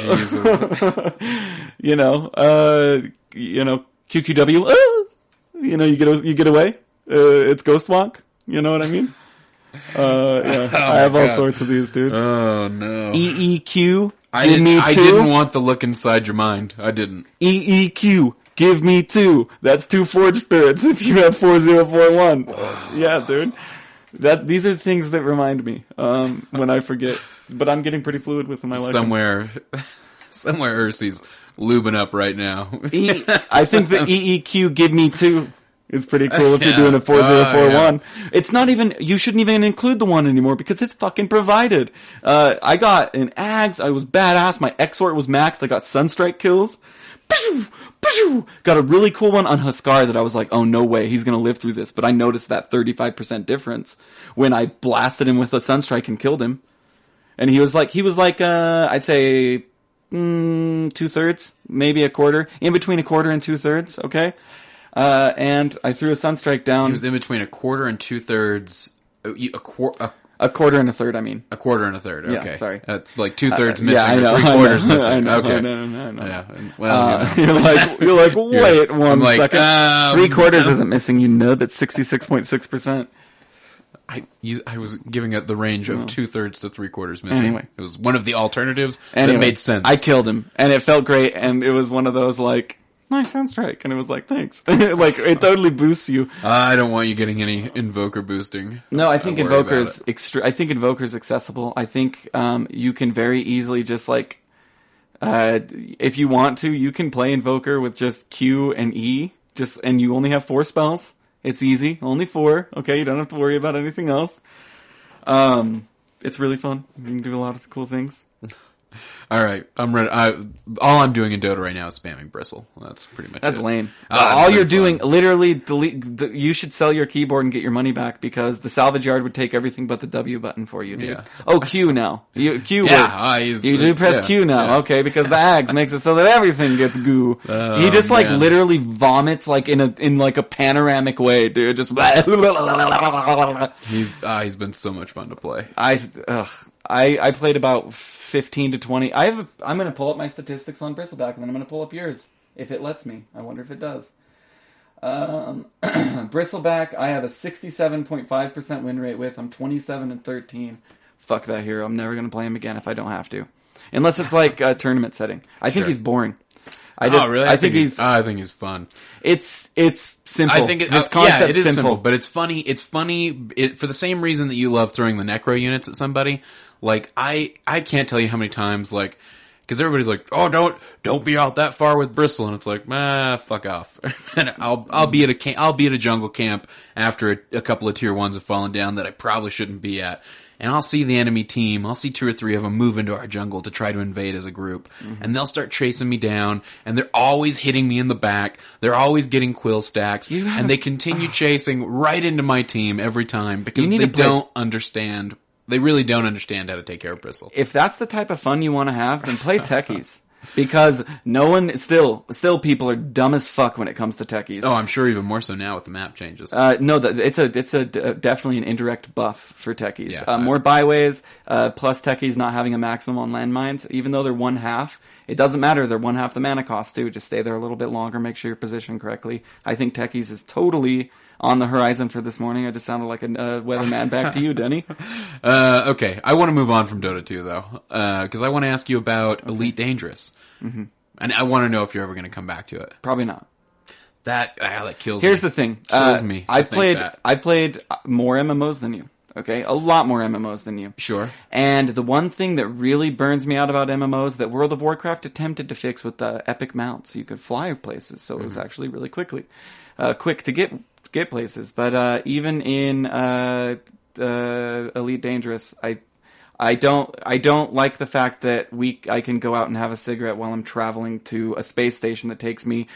Jesus. QQW. You get away. It's Ghost Walk. You know what I mean? I have all sorts of these, dude. Oh no. EEQ. I didn't want the look inside your mind. I didn't. EEQ. Give me 2. That's 2 Forge Spirits if you have 4041. Yeah, dude. These are things that remind me when I forget. But I'm getting pretty fluid with my life. Somewhere Ursi's lubing up right now. I think the EEQ give me 2 It's pretty cool if you're doing a 4041. It's not even, you shouldn't even include the 1 anymore because it's fucking provided. I got an Ags, I was badass, my Exort was maxed, I got Sunstrike kills. Got a really cool one on Huskar that I was like, oh no way, he's gonna live through this. But I noticed that 35% difference when I blasted him with a Sunstrike and killed him. And he was like, I'd say, 2/3, maybe a quarter, in between a quarter and 2/3, okay? And I threw a Sunstrike down. He was in between a quarter and 2/3, a quarter and a third, I mean. A quarter and a third, okay. Yeah, sorry. Like 2/3 missing, yeah, I know, or 3/4 missing. I know, okay. I know. Yeah. Well, you're like, wait one second. 3/4 no. isn't missing, you nub. It's 66.6%. I was giving it the range of 2/3 to 3/4 missing. Anyway. It was one of the alternatives that made sense. I killed him, and it felt great, and it was one of those, like, nice Sunstrike, and it was like, thanks. Like, it totally boosts you. I don't want you getting any Invoker boosting. No, I think Invoker's I think Invoker's accessible. I think you can very easily just, like, if you want to, you can play Invoker with just Q and E, and you only have 4 spells. It's easy. Only 4. Okay, you don't have to worry about anything else. It's really fun. You can do a lot of cool things. All right, I'm ready. All I'm doing in Dota right now is spamming Bristle. That's pretty much That's it. lame. All you're doing, literally, you should sell your keyboard and get your money back because the salvage yard would take everything but the W button for you, dude. Yeah. Oh, Q now. Q Yeah, works. You do press Q now, yeah. okay, because the Ags makes it so that everything gets goo. He just, like, man. literally vomits, like, in a panoramic way, dude. Just He's been so much fun to play. I played about 15 to 20. I'm going to pull up my statistics on Bristleback, and then I'm going to pull up yours, if it lets me. I wonder if it does. Bristleback, I have a 67.5% win rate with. I'm 27-13. Fuck that hero. I'm never going to play him again if I don't have to. Unless it's like a tournament setting. I think he's boring. Really? I think he's fun. It's simple. I think his concept's it is simple, but it's funny. It's funny for the same reason that you love throwing the Necro units at somebody. Like, I can't tell you how many times, like, because everybody's like, oh, don't be out that far with Bristle, and it's like, fuck off. And I'll be at a jungle camp after a couple of tier 1s have fallen down that I probably shouldn't be at. And I'll see the enemy team, I'll see 2 or 3 of them move into our jungle to try to invade as a group. Mm-hmm. And they'll start chasing me down, and they're always hitting me in the back, they're always getting quill stacks, and they continue chasing right into my team every time because they don't understand. They really don't understand how to take care of Bristle. If that's the type of fun you want to have, then play techies. Because no one, still people are dumb as fuck when it comes to techies. Oh, I'm sure even more so now with the map changes. No, it's definitely an indirect buff for techies. Yeah, more byways, plus techies not having a maximum on landmines, even though they're 1/2. It doesn't matter, they're 1/2 the mana cost too. Just stay there a little bit longer, make sure you're positioned correctly. I think techies is totally on the horizon for this morning. I just sounded like a weatherman. Back to you, Denny. Okay, I want to move on from Dota 2 though, because I want to ask you about Elite Dangerous. Mm-hmm. And I want to know if you're ever going to come back to it. Probably not. That kills me. Here's the thing. Kills me. I've played more MMOs than you. Okay? A lot more MMOs than you. Sure. And the one thing that really burns me out about MMOs that World of Warcraft attempted to fix with the epic mounts. You could fly places, so it was actually really quick to get places. But even in Elite Dangerous, I don't like the fact that I can go out and have a cigarette while I'm traveling to a space station that takes me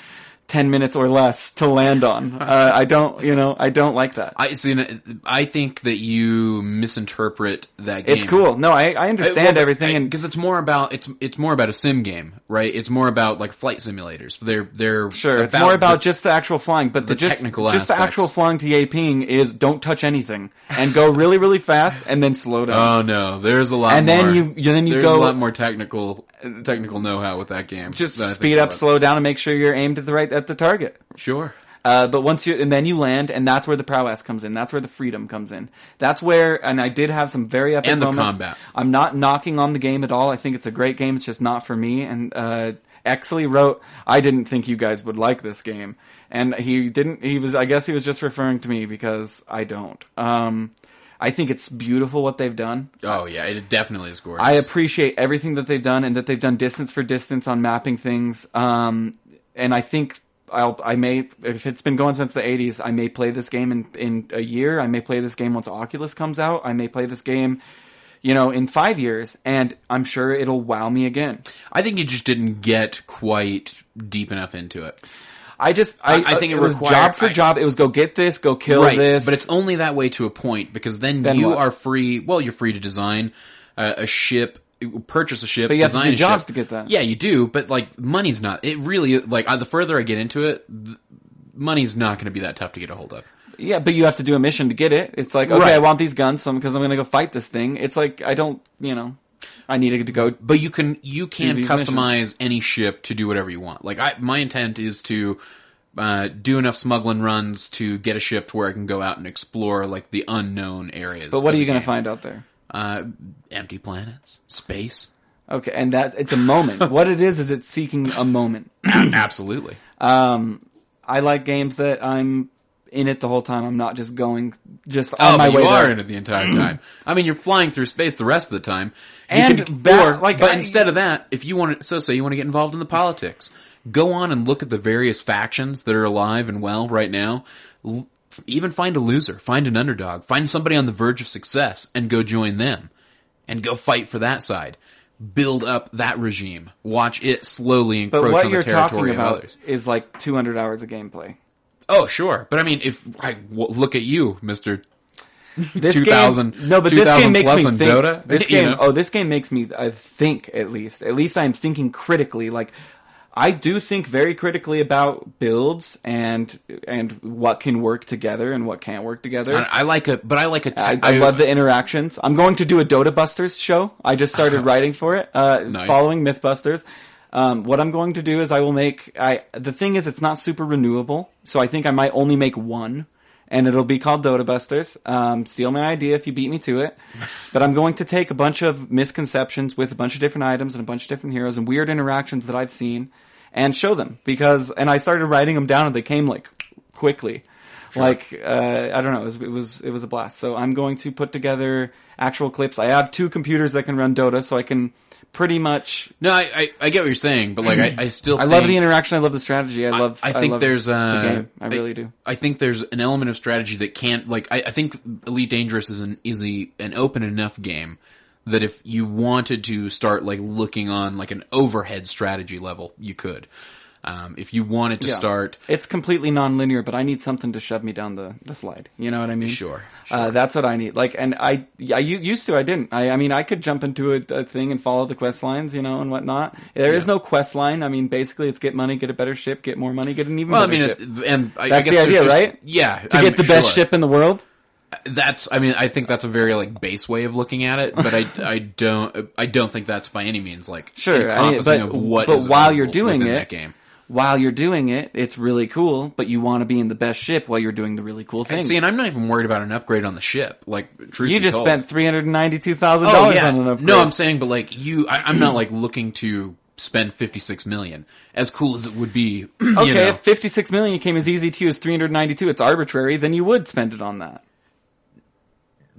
10 minutes or less to land on. I don't like that. I think that you misinterpret that game. It's cool. No, I understand everything, because it's more about a sim game, right? It's more about like flight simulators. They're sure. It's more about just the actual flying, but the technical just the actual flying to Yaping is don't touch anything and go really really fast and then slow down. Oh no, there's a lot. And more. then you there's go a lot more technical know-how with that game. Just speed up, slow down, and make sure you're aimed at the target. Sure. But then you land, and that's where the prowess comes in. That's where the freedom comes in. That's where, and I did have some very epic moments. And the combat. I'm not knocking on the game at all. I think it's a great game. It's just not for me. And Exley wrote, I didn't think you guys would like this game. And I guess he was just referring to me because I don't. I think it's beautiful what they've done. Oh yeah, it definitely is gorgeous. I appreciate everything that they've done and that they've done distance for distance on mapping things. And I think if it's been going since the 80s, I may play this game in a year. I may play this game once Oculus comes out. I may play this game, in 5 years, and I'm sure it'll wow me again. I think you just didn't get quite deep enough into it. I think it was job for job. It was go get this, go kill this. But it's only that way to a point, because then you are free. Well, you're free to design a ship, purchase a ship, but you have to do jobs ship. to get that. Yeah, you do. But like, money's not. It really the further I get into it, money's not going to be that tough to get a hold of. Yeah, but you have to do a mission to get it. It's like, okay, I want these guns because I'm going to go fight this thing. It's like, I don't, I needed to go. But you can customize missions. Any ship to do whatever you want. Like my intent is to do enough smuggling runs to get a ship to where I can go out and explore like the unknown areas. But what are you going to find out there? Empty planets, space. Okay, and it's a moment. What it is it's seeking a moment. Absolutely. I like games that I'm in it the whole time. I'm not just on my way. You are there. in it the entire time. I mean, you're flying through space the rest of the time. But instead of that, if you want to, say you want to get involved in the politics, go on and look at the various factions that are alive and well right now. Even find a loser, find an underdog, find somebody on the verge of success, and go join them, and go fight for that side. Build up that regime. Watch it slowly encroach on the territory of others. Is like 200 hours of gameplay. Oh, sure. But I mean, if I look at you, Mr. This 2000, game, no, but this game makes me think. Dota, this game makes me think at least. At least I'm thinking critically. Like, I do think very critically about builds and what can work together and what can't work together. I like it, but I love the interactions. I'm going to do a Dota Busters show. I just started writing for it, nice. Following Mythbusters. What I'm going to do is the thing is it's not super renewable, so I think I might only make one, and it'll be called Dota Busters. Steal my idea if you beat me to it. But I'm going to take a bunch of misconceptions with a bunch of different items and a bunch of different heroes and weird interactions that I've seen and show them, and I started writing them down and they came like quickly. Sure. Like, I don't know, it was a blast. So I'm going to put together actual clips. I have 2 computers that can run Dota, so I can pretty much. No, I get what you're saying, but like I still. I love the interaction. I love the strategy. I think there's the game. I really do. I think there's an element of strategy that can't like. I think Elite Dangerous is an open enough game that if you wanted to start like looking on like an overhead strategy level, you could. If you wanted to start, it's completely non-linear, but I need something to shove me down the slide. You know what I mean? Sure. That's what I need. Like, and I used to. I didn't. I mean, I could jump into a thing and follow the quest lines, and whatnot. There is no quest line. I mean, basically, it's get money, get a better ship, get more money, get an even better ship. That's the idea, right? Yeah. To get the best ship in the world. I think that's a very like base way of looking at it, but I don't think that's by any means like encompassing of what is while you're doing within it, that game. While you're doing it, it's really cool, but you want to be in the best ship while you're doing the really cool things. See, and I'm not even worried about an upgrade on the ship. Like, truth you be just told. spent $392,000 on an upgrade. No, I'm saying, but like I'm not like looking to spend $56 million. As cool as it would be. Okay, if $56 million came as easy to you as $392, it's arbitrary. Then you would spend it on that.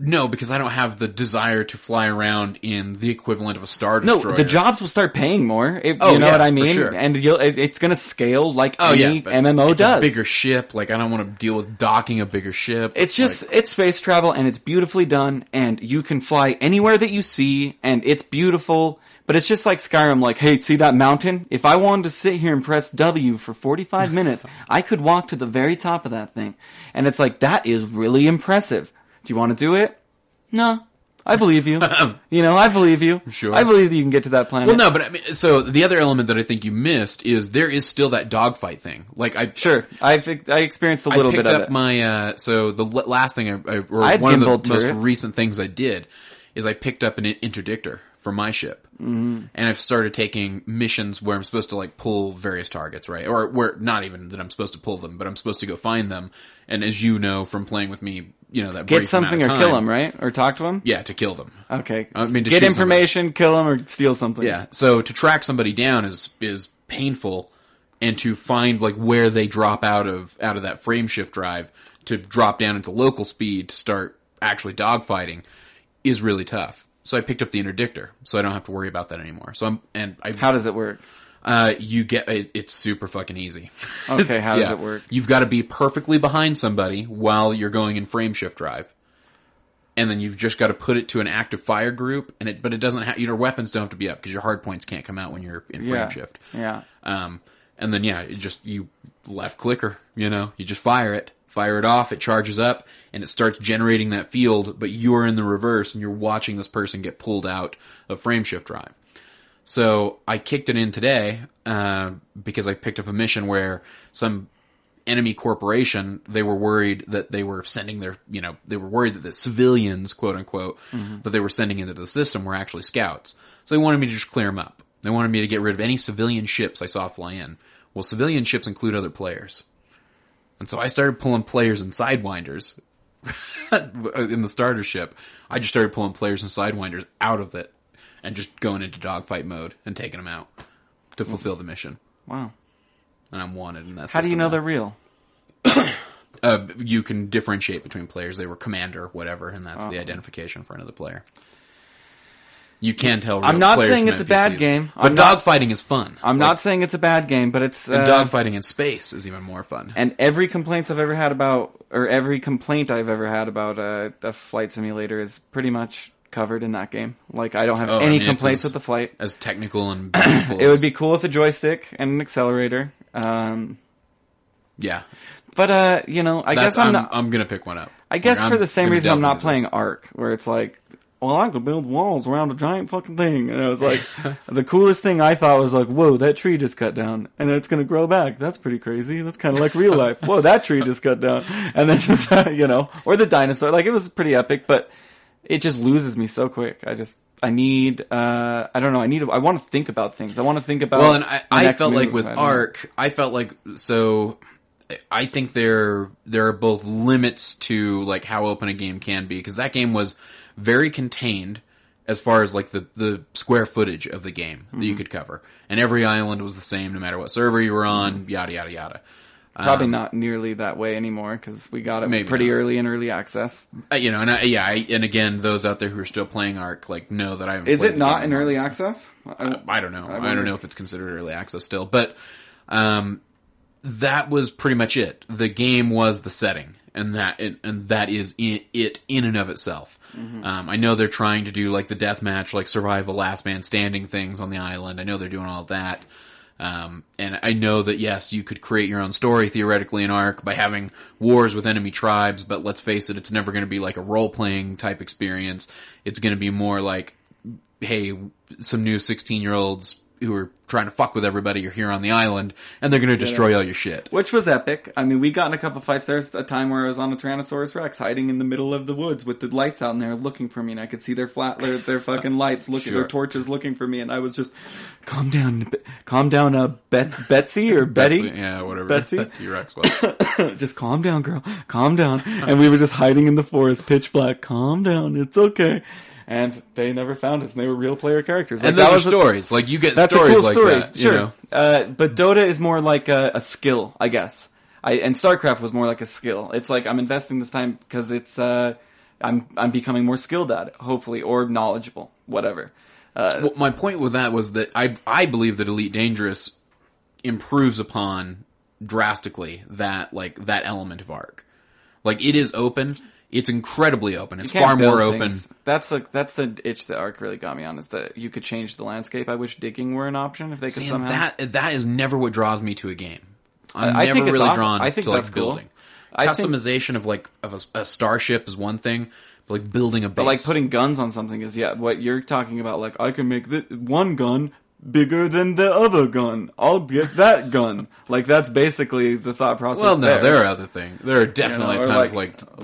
No, because I don't have the desire to fly around in the equivalent of a Star Destroyer. No, the jobs will start paying more. You know what I mean? For sure. And it's going to scale like any MMO it's does. A bigger ship. Like, I don't want to deal with docking a bigger ship. It's just, it's space travel, and it's beautifully done, and you can fly anywhere that you see, and it's beautiful. But it's just like Skyrim, like, hey, see that mountain? If I wanted to sit here and press W for 45 minutes, I could walk to the very top of that thing. And it's like, that is really impressive. Do you want to do it? No. I believe you. I believe you. Sure. I believe that you can get to that planet. Well, no, but I mean, so the other element that I think you missed is there is still that dogfight thing. Like, I experienced a little bit of it. I picked up my, so the last thing I had one of the turrets. most recent things I did is I picked up an interdictor for my ship. Mm-hmm. And I've started taking missions where I'm supposed to like pull various targets, right? Or where, not even that I'm supposed to pull them, but I'm supposed to go find them. And as you know from playing with me, that get something or kill them, right? Or talk to them? Yeah, to kill them. Okay. I mean, to get information, kill them, or steal something. Yeah. So to track somebody down is painful, and to find like where they drop out of that frame shift drive to drop down into local speed to start actually dogfighting is really tough. So I picked up the interdictor, so I don't have to worry about that anymore. How does it work? You get it's super fucking easy. Okay, how does it work? You've got to be perfectly behind somebody while you're going in frame shift drive. And then you've just got to put it to an active fire group, but it doesn't have, your weapons don't have to be up because your hard points can't come out when you're in frame shift. Yeah. And then you left clicker, you just fire it off, it charges up, and it starts generating that field, but you're in the reverse and you're watching this person get pulled out of frame shift drive. So I kicked it in today, because I picked up a mission where some enemy corporation, they were worried that they were sending they were worried that the civilians, quote unquote, that they were sending into the system were actually scouts. So they wanted me to just clear them up. They wanted me to get rid of any civilian ships I saw fly in. Well, civilian ships include other players. And so I started pulling players and sidewinders in the starter ship. I just started pulling players and sidewinders out of it and just going into dogfight mode and taking them out to fulfill the mission. Wow. And I'm wanted in that. How do you know they're real? You can differentiate between players. They were commander, whatever, and that's the identification for another player. You can tell. I'm not saying it's a bad game, but dogfighting is fun. I'm not saying it's a bad game, but it's dogfighting in space is even more fun. And every complaint I've ever had about a flight simulator is pretty much covered in that game. Like, I don't have any complaints with the flight. As technical and beautiful. It would be cool with a joystick and an accelerator. Yeah. But, I guess I'm gonna pick one up. I guess for the same reason I'm not playing Arc, where it's like, well, I could build walls around a giant fucking thing. And I was like, the coolest thing I thought was like, whoa, that tree just cut down. And it's going to grow back. That's pretty crazy. That's kind of like real life. Whoa, that tree just cut down. And then just, or the dinosaur. Like, it was pretty epic, but it just loses me so quick. I want to think about things. I want to think about. Well, and I felt like with Arc, I think there are both limits to like how open a game can be, because that game was very contained as far as like the square footage of the game that you could cover, and every island was the same no matter what server you were on. Yada yada yada. Probably not nearly that way anymore, because we got it pretty early in early access. And again, those out there who are still playing Arc, like, know that I haven't. Is it not in early access? I don't know. I don't know if it's considered early access still, but that was pretty much it. The game was the setting, and that is it in and of itself. I know they're trying to do like the deathmatch, like survival, last man standing things on the island. I know they're doing all of that. And I know that, yes, you could create your own story theoretically in Arc by having wars with enemy tribes, but let's face it, it's never going to be like a role-playing type experience. It's going to be more like, hey, some new 16-year-olds who are trying to fuck with everybody are here on the island, and they're going to destroy all your shit. Which was epic. I mean, we got in a couple fights. There's a time where I was on a Tyrannosaurus Rex hiding in the middle of the woods with the lights out, and they're looking for me, and I could see their fucking lights, their torches looking for me, and I was just, calm down, Betsy or Betty? Yeah, whatever. Betsy? T-Rex was. Just calm down, girl. Calm down. And we were just hiding in the forest, pitch black. Calm down. It's okay. And they never found us, and they were real player characters. Like, and those are stories. Like, you get stories cool like story. that. Sure. You know? But Dota is more like a skill, I guess. And StarCraft was more like a skill. It's like, I'm investing this time because it's, I'm becoming more skilled at it, hopefully, or knowledgeable, whatever. Well, my point with that was that I believe that Elite Dangerous improves upon drastically that element of Arc. Like, it is open. It's incredibly open. It's far more open. That's the itch that Arc really got me on, is that you could change the landscape. I wish digging were an option if they could somehow. That is never what draws me to a game. I never think really awesome. drawn I think to that's like building. Cool. Customization of a starship is one thing, but like building a base. But like putting guns on something is, what you're talking about. Like, I can make one gun bigger than the other gun. I'll get that gun. Like, that's basically the thought process. Well, no, there are other things. There are definitely a ton of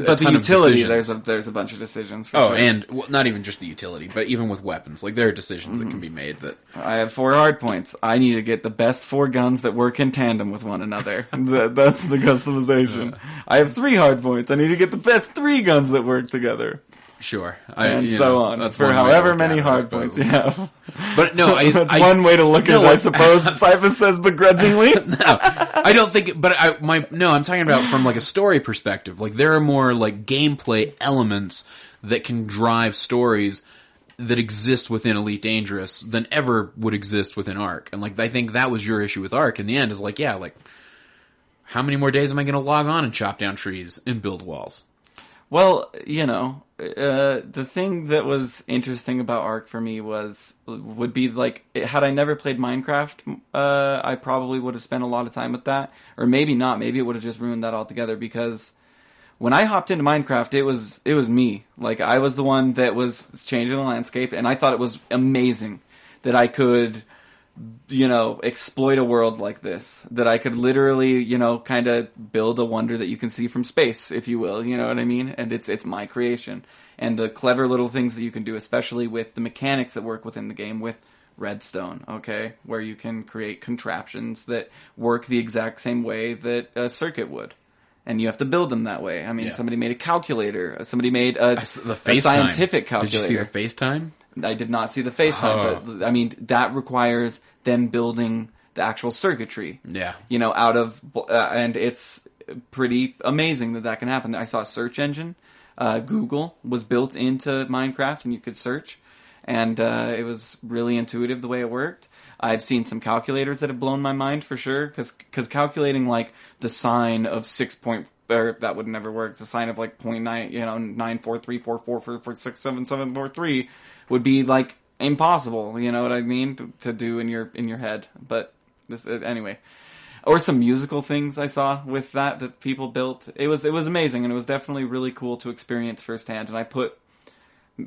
but the utility, there's a bunch of decisions. For sure. And not even just the utility, but even with weapons, like there are decisions that can be made. That I have 4 hard points. I need to get the best 4 guns that work in tandem with one another. That's the customization. I have 3 hard points. I need to get the best 3 guns that work together. Sure. And so on. For however many hard points you have. But no, that's one way to look at it, I suppose. Cyphus says begrudgingly. No, I don't think, but I'm talking about from like a story perspective. Like, there are more like gameplay elements that can drive stories that exist within Elite Dangerous than ever would exist within Arc. And like, I think that was your issue with Arc in the end, is like, yeah, like, how many more days am I going to log on and chop down trees and build walls? Well, the thing that was interesting about Arc for me would be like, had I never played Minecraft, I probably would have spent a lot of time with that. Or maybe not, maybe it would have just ruined that altogether, because when I hopped into Minecraft, it was me. Like, I was the one that was changing the landscape, and I thought it was amazing that I could, exploit a world like this. That I could literally, kind of build a wonder that you can see from space, if you will, you know what I mean? And it's my creation. And the clever little things that you can do, especially with the mechanics that work within the game with redstone, okay? Where you can create contraptions that work the exact same way that a circuit would. And you have to build them that way. I mean, somebody made a calculator. Somebody made a scientific calculator. Did you see the FaceTime? I did not see the FaceTime, but I mean, that requires them building the actual circuitry. Yeah. Out of, and it's pretty amazing that can happen. I saw a search engine. Google was built into Minecraft, and you could search. And it was really intuitive the way it worked. I've seen some calculators that have blown my mind for sure, because calculating like the sine of that would never work. The sine of like 0.9, 94344467743 would be like impossible. You know what I mean to do in your head. But anyway, or some musical things I saw with that people built. It was amazing, and it was definitely really cool to experience firsthand. And I put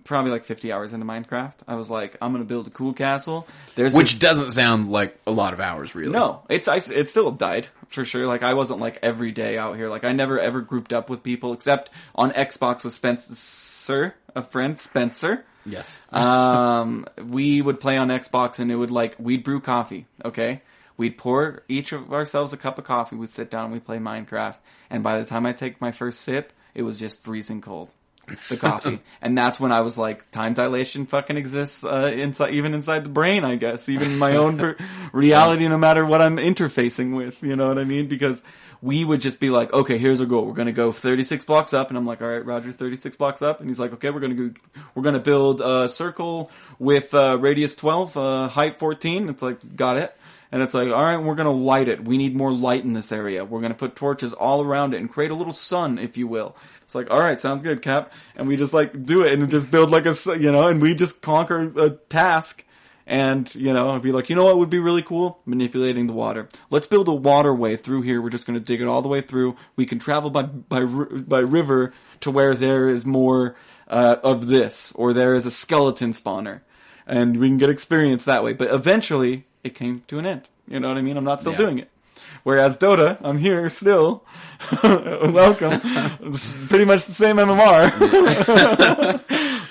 probably like 50 hours into Minecraft. I was like, I'm going to build a cool castle. Which doesn't sound like a lot of hours, really. No, it still died, for sure. Like, I wasn't like every day out here. Like, I never ever grouped up with people, except on Xbox with Spencer, a friend, Spencer. Yes. We would play on Xbox, and it would we'd brew coffee, okay? We'd pour each of ourselves a cup of coffee. We'd sit down and we'd play Minecraft. And by the time I take my first sip, it was just freezing cold. The coffee. And that's when I was like, time dilation fucking exists inside the brain, I guess. Even in my own reality, no matter what I'm interfacing with. You know what I mean? Because we would just be like, okay, here's our goal. We're going to go 36 blocks up. And I'm like, all right, Roger, 36 blocks up. And he's like, okay, we're going to build a circle with radius 12, height 14. It's like, got it. And it's like, all right, we're going to light it. We need more light in this area. We're going to put torches all around it and create a little sun, if you will. It's like, all right, sounds good, Cap. And we just do it and just build and we just conquer a task. And, I'd be like, what would be really cool? Manipulating the water. Let's build a waterway through here. We're just going to dig it all the way through. We can travel by river to where there is more of this, or there is a skeleton spawner. And we can get experience that way. But eventually, it came to an end. You know what I mean? I'm not still doing it. Whereas Dota, I'm here still. Welcome. It's pretty much the same MMR.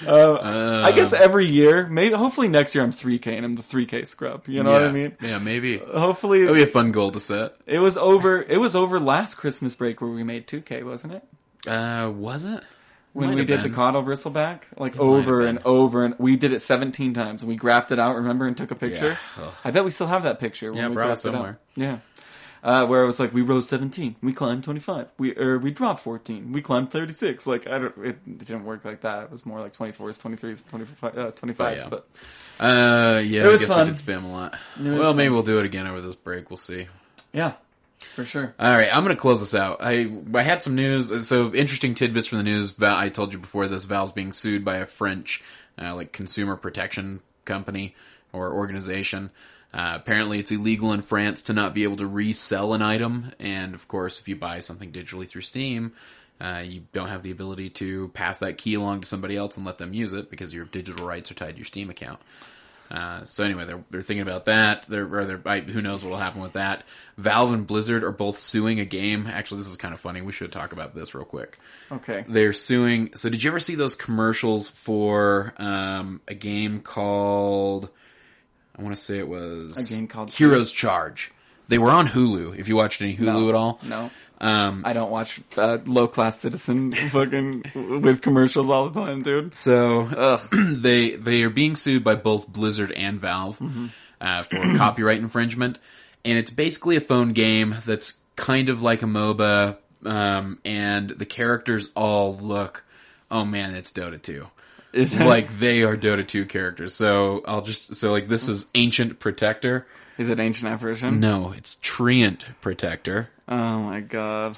I guess every year, hopefully next year I'm 3K and I'm the 3K scrub. You know what I mean? Yeah, maybe. Hopefully. That'd be a fun goal to set. It was over last Christmas break where we made 2K, wasn't it? Was it? When we did the Caudal Bristleback, over and over, and we did it 17 times, and we graphed it out, remember, and took a picture? Yeah. I bet we still have that picture. Yeah, probably somewhere. Yeah. Where it was like, we rose 17, we climbed 25, we dropped 14, we climbed 36. It didn't work like that. It was more like 24s, 23s, 25s, but I guess fun. We did spam a lot. Well, maybe we'll do it again over this break, we'll see. Yeah. For sure. All right, I'm going to close this out. I had some news. So, interesting tidbits from the news. I told you before this, Valve's being sued by a French, consumer protection company or organization. Apparently, it's illegal in France to not be able to resell an item. And, of course, if you buy something digitally through Steam, you don't have the ability to pass that key along to somebody else and let them use it because your digital rights are tied to your Steam account. So anyway, they're thinking about that. Who knows what will happen with that. Valve and Blizzard are both suing a game. Actually, this is kind of funny. We should talk about this real quick. Okay. They're suing. So did you ever see those commercials for a game called, I want to say it was a game called Heroes Charge. They were on Hulu. If you watched any Hulu at all. No. I don't watch Low Class Citizen fucking with commercials all the time, dude. So they are being sued by both Blizzard and Valve for copyright infringement, and it's basically a phone game that's kind of like a MOBA, and the characters all look, oh man, it's Dota 2. Is it? Like, they are Dota 2 characters. So, this is Ancient Protector. Is it Ancient Apparition? No, it's Treant Protector. Oh my god.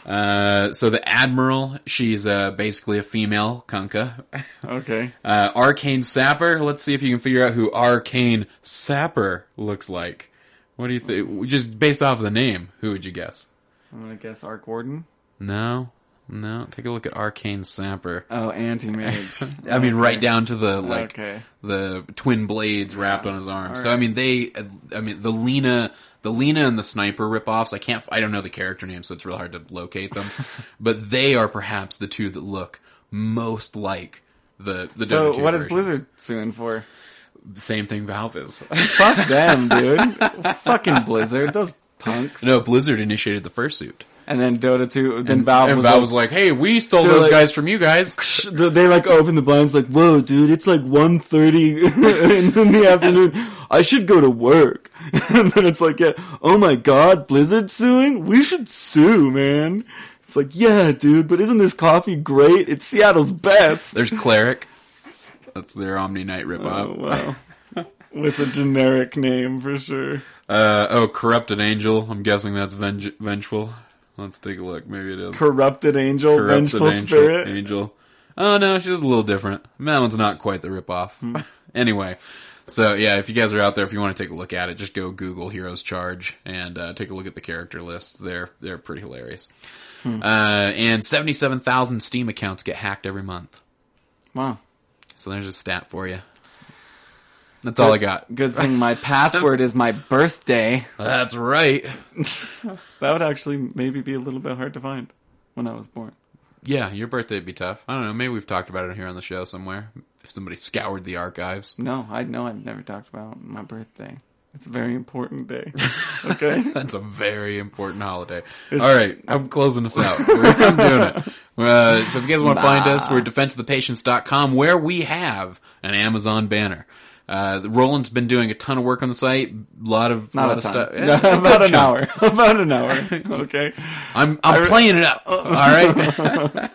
So the Admiral, she's basically a female Kunkka. Okay. Arcane Sapper, let's see if you can figure out who Arcane Sapper looks like. What do you think? Just based off of the name, who would you guess? I'm gonna guess Arc Warden. No. Take a look at Arcane Sapper. Oh, Anti-Mage. I mean, right down to the the twin blades wrapped on his arm. Right. So I mean, the Lena and the Sniper ripoffs. I don't know the character name, so it's real hard to locate them. But they are perhaps the two that look most like the. So Dota 2 what is versions. Blizzard suing for? The same thing Valve is. Fuck them, dude. Fucking Blizzard, those punks. No, Blizzard initiated the fursuit. And then Dota 2, then Valve was like, hey, we stole those guys from you guys. They open the blinds like, whoa, dude, it's like 1:30 in the afternoon. I should go to work. And then it's like, yeah, oh my god, Blizzard suing? We should sue, man. It's like, yeah, dude, but isn't this coffee great? It's Seattle's best. There's Cleric. That's their Omni Knight ripoff. Oh, wow. With a generic name, for sure. Corrupted Angel. I'm guessing that's Vengeful. Let's take a look. Maybe it is. Corrupted Angel, Vengeful Spirit. Angel. Oh, no, she's a little different. That one's not quite the ripoff. Anyway, so yeah, if you guys are out there, if you want to take a look at it, just go Google Heroes Charge and take a look at the character list. They're pretty hilarious. And 77,000 Steam accounts get hacked every month. Wow. So there's a stat for you. That's all I got. Good thing my password is my birthday. That's right. That would actually maybe be a little bit hard to find when I was born. Yeah, your birthday would be tough. I don't know. Maybe we've talked about it here on the show somewhere. If somebody scoured the archives. No, I've never talked about my birthday. It's a very important day. Okay? That's a very important holiday. All right, I'm closing us out. I'm doing it. So if you guys want to find us, we're at defenseofthepatients.com, where we have an Amazon banner. Roland's been doing a ton of work on the site. A lot of stuff. About an hour. About an hour. Okay. I'm playing it up. All right.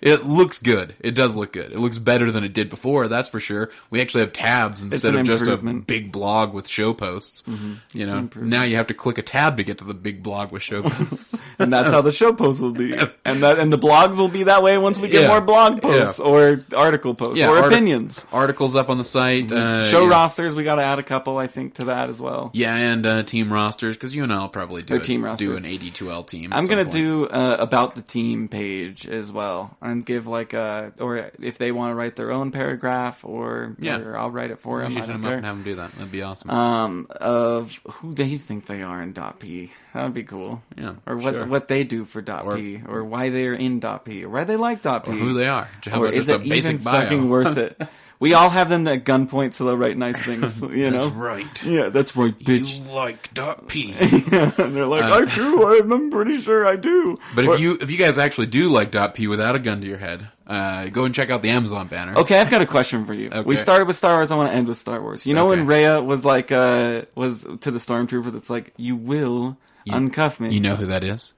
It looks good. It does look good. It looks better than it did before, that's for sure. We actually have tabs instead of just a big blog with show posts. Mm-hmm. You know, now you have to click a tab to get to the big blog with show posts. And that's how the show posts will be. And the blogs will be that way once we get more blog posts or article posts or opinions. Articles up on the site. Show rosters, we got to add a couple, I think, to that as well. Yeah, and team rosters, because you and I'll probably do an AD2L team. I'm going to do about the team page as well. And give or if they want to write their own paragraph, or I'll write it for them. You should hit them up and have them do that. That'd be awesome. Of who they think they are in DotP. That would be cool. Yeah. Or what they do for DotP, or why they're in DotP, or why they like DotP, or who they are. Or is it even fucking worth it? We all have them at gunpoint, so they'll write nice things, you know? That's right. Yeah, that's right, bitch. You like .p. Yeah, and they're like, I do, I'm pretty sure I do. But if you guys actually do like .p without a gun to your head, go and check out the Amazon banner. Okay, I've got a question for you. Okay. We started with Star Wars, I want to end with Star Wars. You know when Rhea was like, was to the Stormtrooper that's like, you will uncuff me. You know who that is?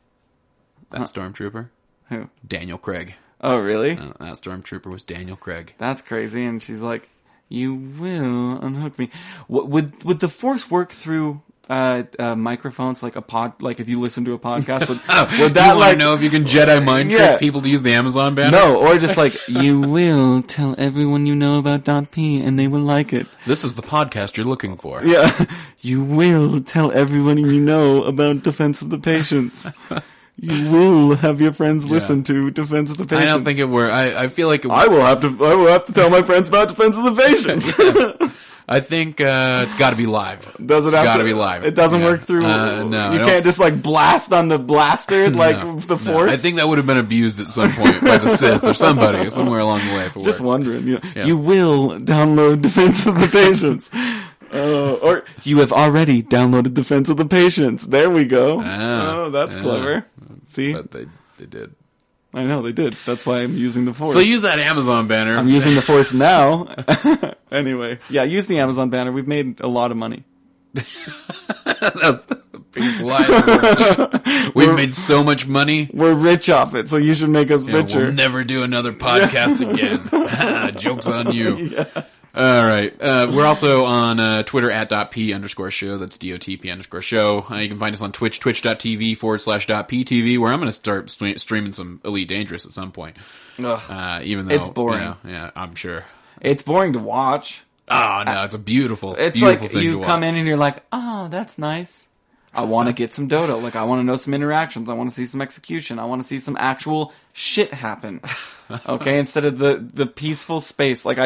That Stormtrooper? Who? Daniel Craig. Oh, really? That Stormtrooper was Daniel Craig. That's crazy. And she's like, you will unhook me. Would the Force work through microphones, like if you listen to a podcast? Would that you want to know if you can Jedi mind trick people to use the Amazon banner? No, or just like, you will tell everyone you know about .p and they will like it. This is the podcast you're looking for. Yeah. You will tell everyone you know about Defense of the Patients. You will have your friends listen to Defense of the Patients. I don't think it were. I feel like I will have to tell my friends about Defense of the Patients. I think it's got to be live. Does it have to be live? It doesn't work through. No, you can't just like blast on the blaster like the Force. I think that would have been abused at some point by the Sith or somebody somewhere along the way. Just wondering. You will download Defense of the Patients. Or you have already downloaded Defense of the Patients. There we go. That's clever. See? But they did. I know, they did. That's why I'm using the Force. So use that Amazon banner. I'm using the Force now. Anyway. Yeah, use the Amazon banner. We've made a lot of money. That's Biggest lie in the world. We've made so much money. We're rich off it, so you should make us richer. We'll never do another podcast again. Joke's on you. Yeah. All right. We're also on Twitter at .p_show. That's DOTP_show. You can find us on Twitch, twitch.tv/.ptv, where I'm going to start streaming some Elite Dangerous at some point. Even though it's boring. Yeah, I'm sure. It's boring to watch. Oh, no, it's a beautiful thing to watch. You come in and you're like, oh, that's nice. I want to get some Dota. Like, I want to know some interactions. I want to see some execution. I want to see some actual shit happen. Okay? Instead of the peaceful space. Like,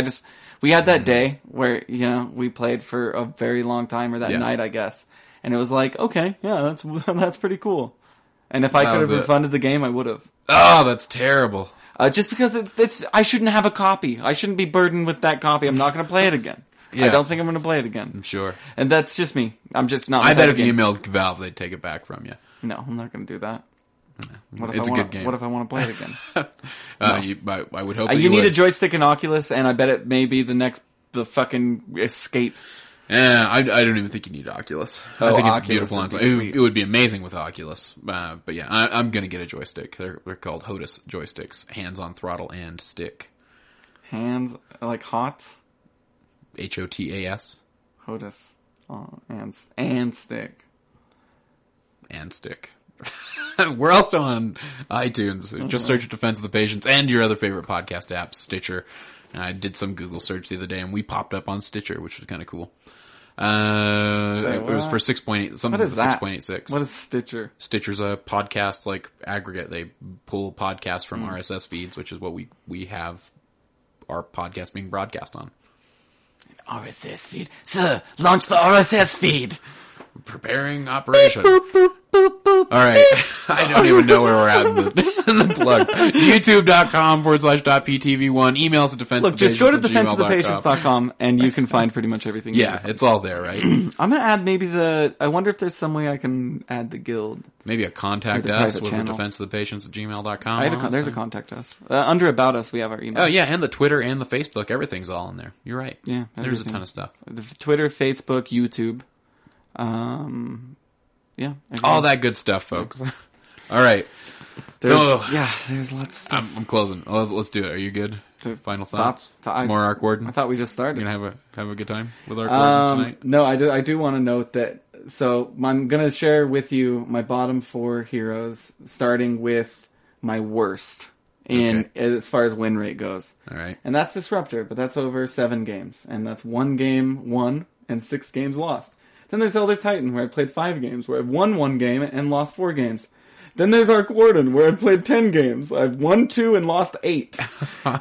we had that day where, we played for a very long time, or that night, I guess. And it was like, okay, yeah, that's pretty cool. And if I could have refunded the game, I would have. Oh, that's terrible. Just because I shouldn't have a copy. I shouldn't be burdened with that copy. I'm not going to play it again. Yeah. I don't think I'm going to play it again. I'm sure. And that's just me. I'm just not. I bet if you emailed Valve, they'd take it back from you. No, I'm not going to do that. It's a good game. What if I want to play it again? I would hope you need a joystick and Oculus, and I bet it may be the fucking Escape. Yeah, I don't even think you need Oculus. I think it's beautiful. It would be amazing with Oculus. But yeah, I'm going to get a joystick. They're called HOTAS joysticks. Hands on throttle and stick. Hands, like HOTS? HOTAS. HOTAS. And stick. And stick. We're also on iTunes. Just search Defense of the Patients and your other favorite podcast apps, Stitcher. And I did some Google search the other day, and we popped up on Stitcher, which was kind of cool. It was for 6.8, something with 6.86. What is Stitcher? Stitcher's a podcast, like, aggregate. They pull podcasts from RSS feeds, which is what we have our podcast being broadcast on. An RSS feed. Sir, launch the RSS feed. Preparing operation. Boop, boop, boop, boop. All right. I don't even know where we're at in the plugs. YouTube.com/.ptv1. Email us at defense. Look, just go to defenseofthepatients.com and you can find pretty much everything. Yeah, it's all there, right? I'm going to add I wonder if there's some way I can add the guild. Maybe a contact us with defenseofthepatients@gmail.com. There's a contact us. Under About Us, we have our email. Oh, yeah, and the Twitter and the Facebook. Everything's all in there. You're right. Yeah. There's a ton of stuff. The Twitter, Facebook, YouTube. Yeah. All that good stuff, folks. All right. There's lots of stuff. I'm closing. Let's do it. Are you good? Final thoughts? More Arc Warden? I thought we just started. You gonna have a good time with Arc Warden tonight? No, I do want to note that. So I'm gonna share with you my bottom 4 heroes, starting with my worst as far as win rate goes. All right. And that's Disruptor, but that's over 7 games, and that's 1 game won and 6 games lost. Then there's Elder Titan, where I played 5 games, where I've won 1 game and lost 4 games. Then there's Arc Warden, where I've played 10 games. I've won 2 and lost 8.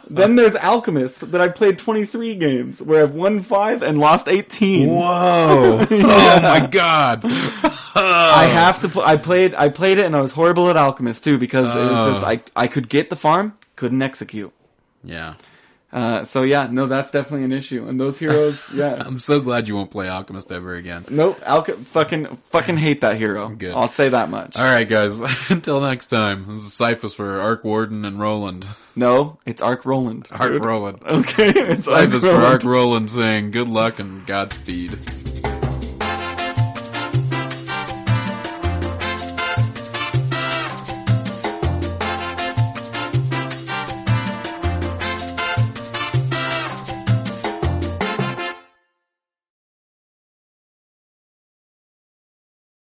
Then there's Alchemist, that I've played 23 games, where I've won 5 and lost 18. Whoa! Oh my god! I played it, and I was horrible at Alchemist too, because it was just I could get the farm, couldn't execute. Yeah. So yeah, no, that's definitely an issue. And those heroes, yeah. I'm so glad you won't play Alchemist ever again. Nope, fucking hate that hero. Good. I'll say that much. Alright guys, until next time, this is Cyphus for Arc Warden and Roland. No, it's Arc Roland. Arc Roland. Okay, it's Cyphus for Arc Roland saying good luck and Godspeed.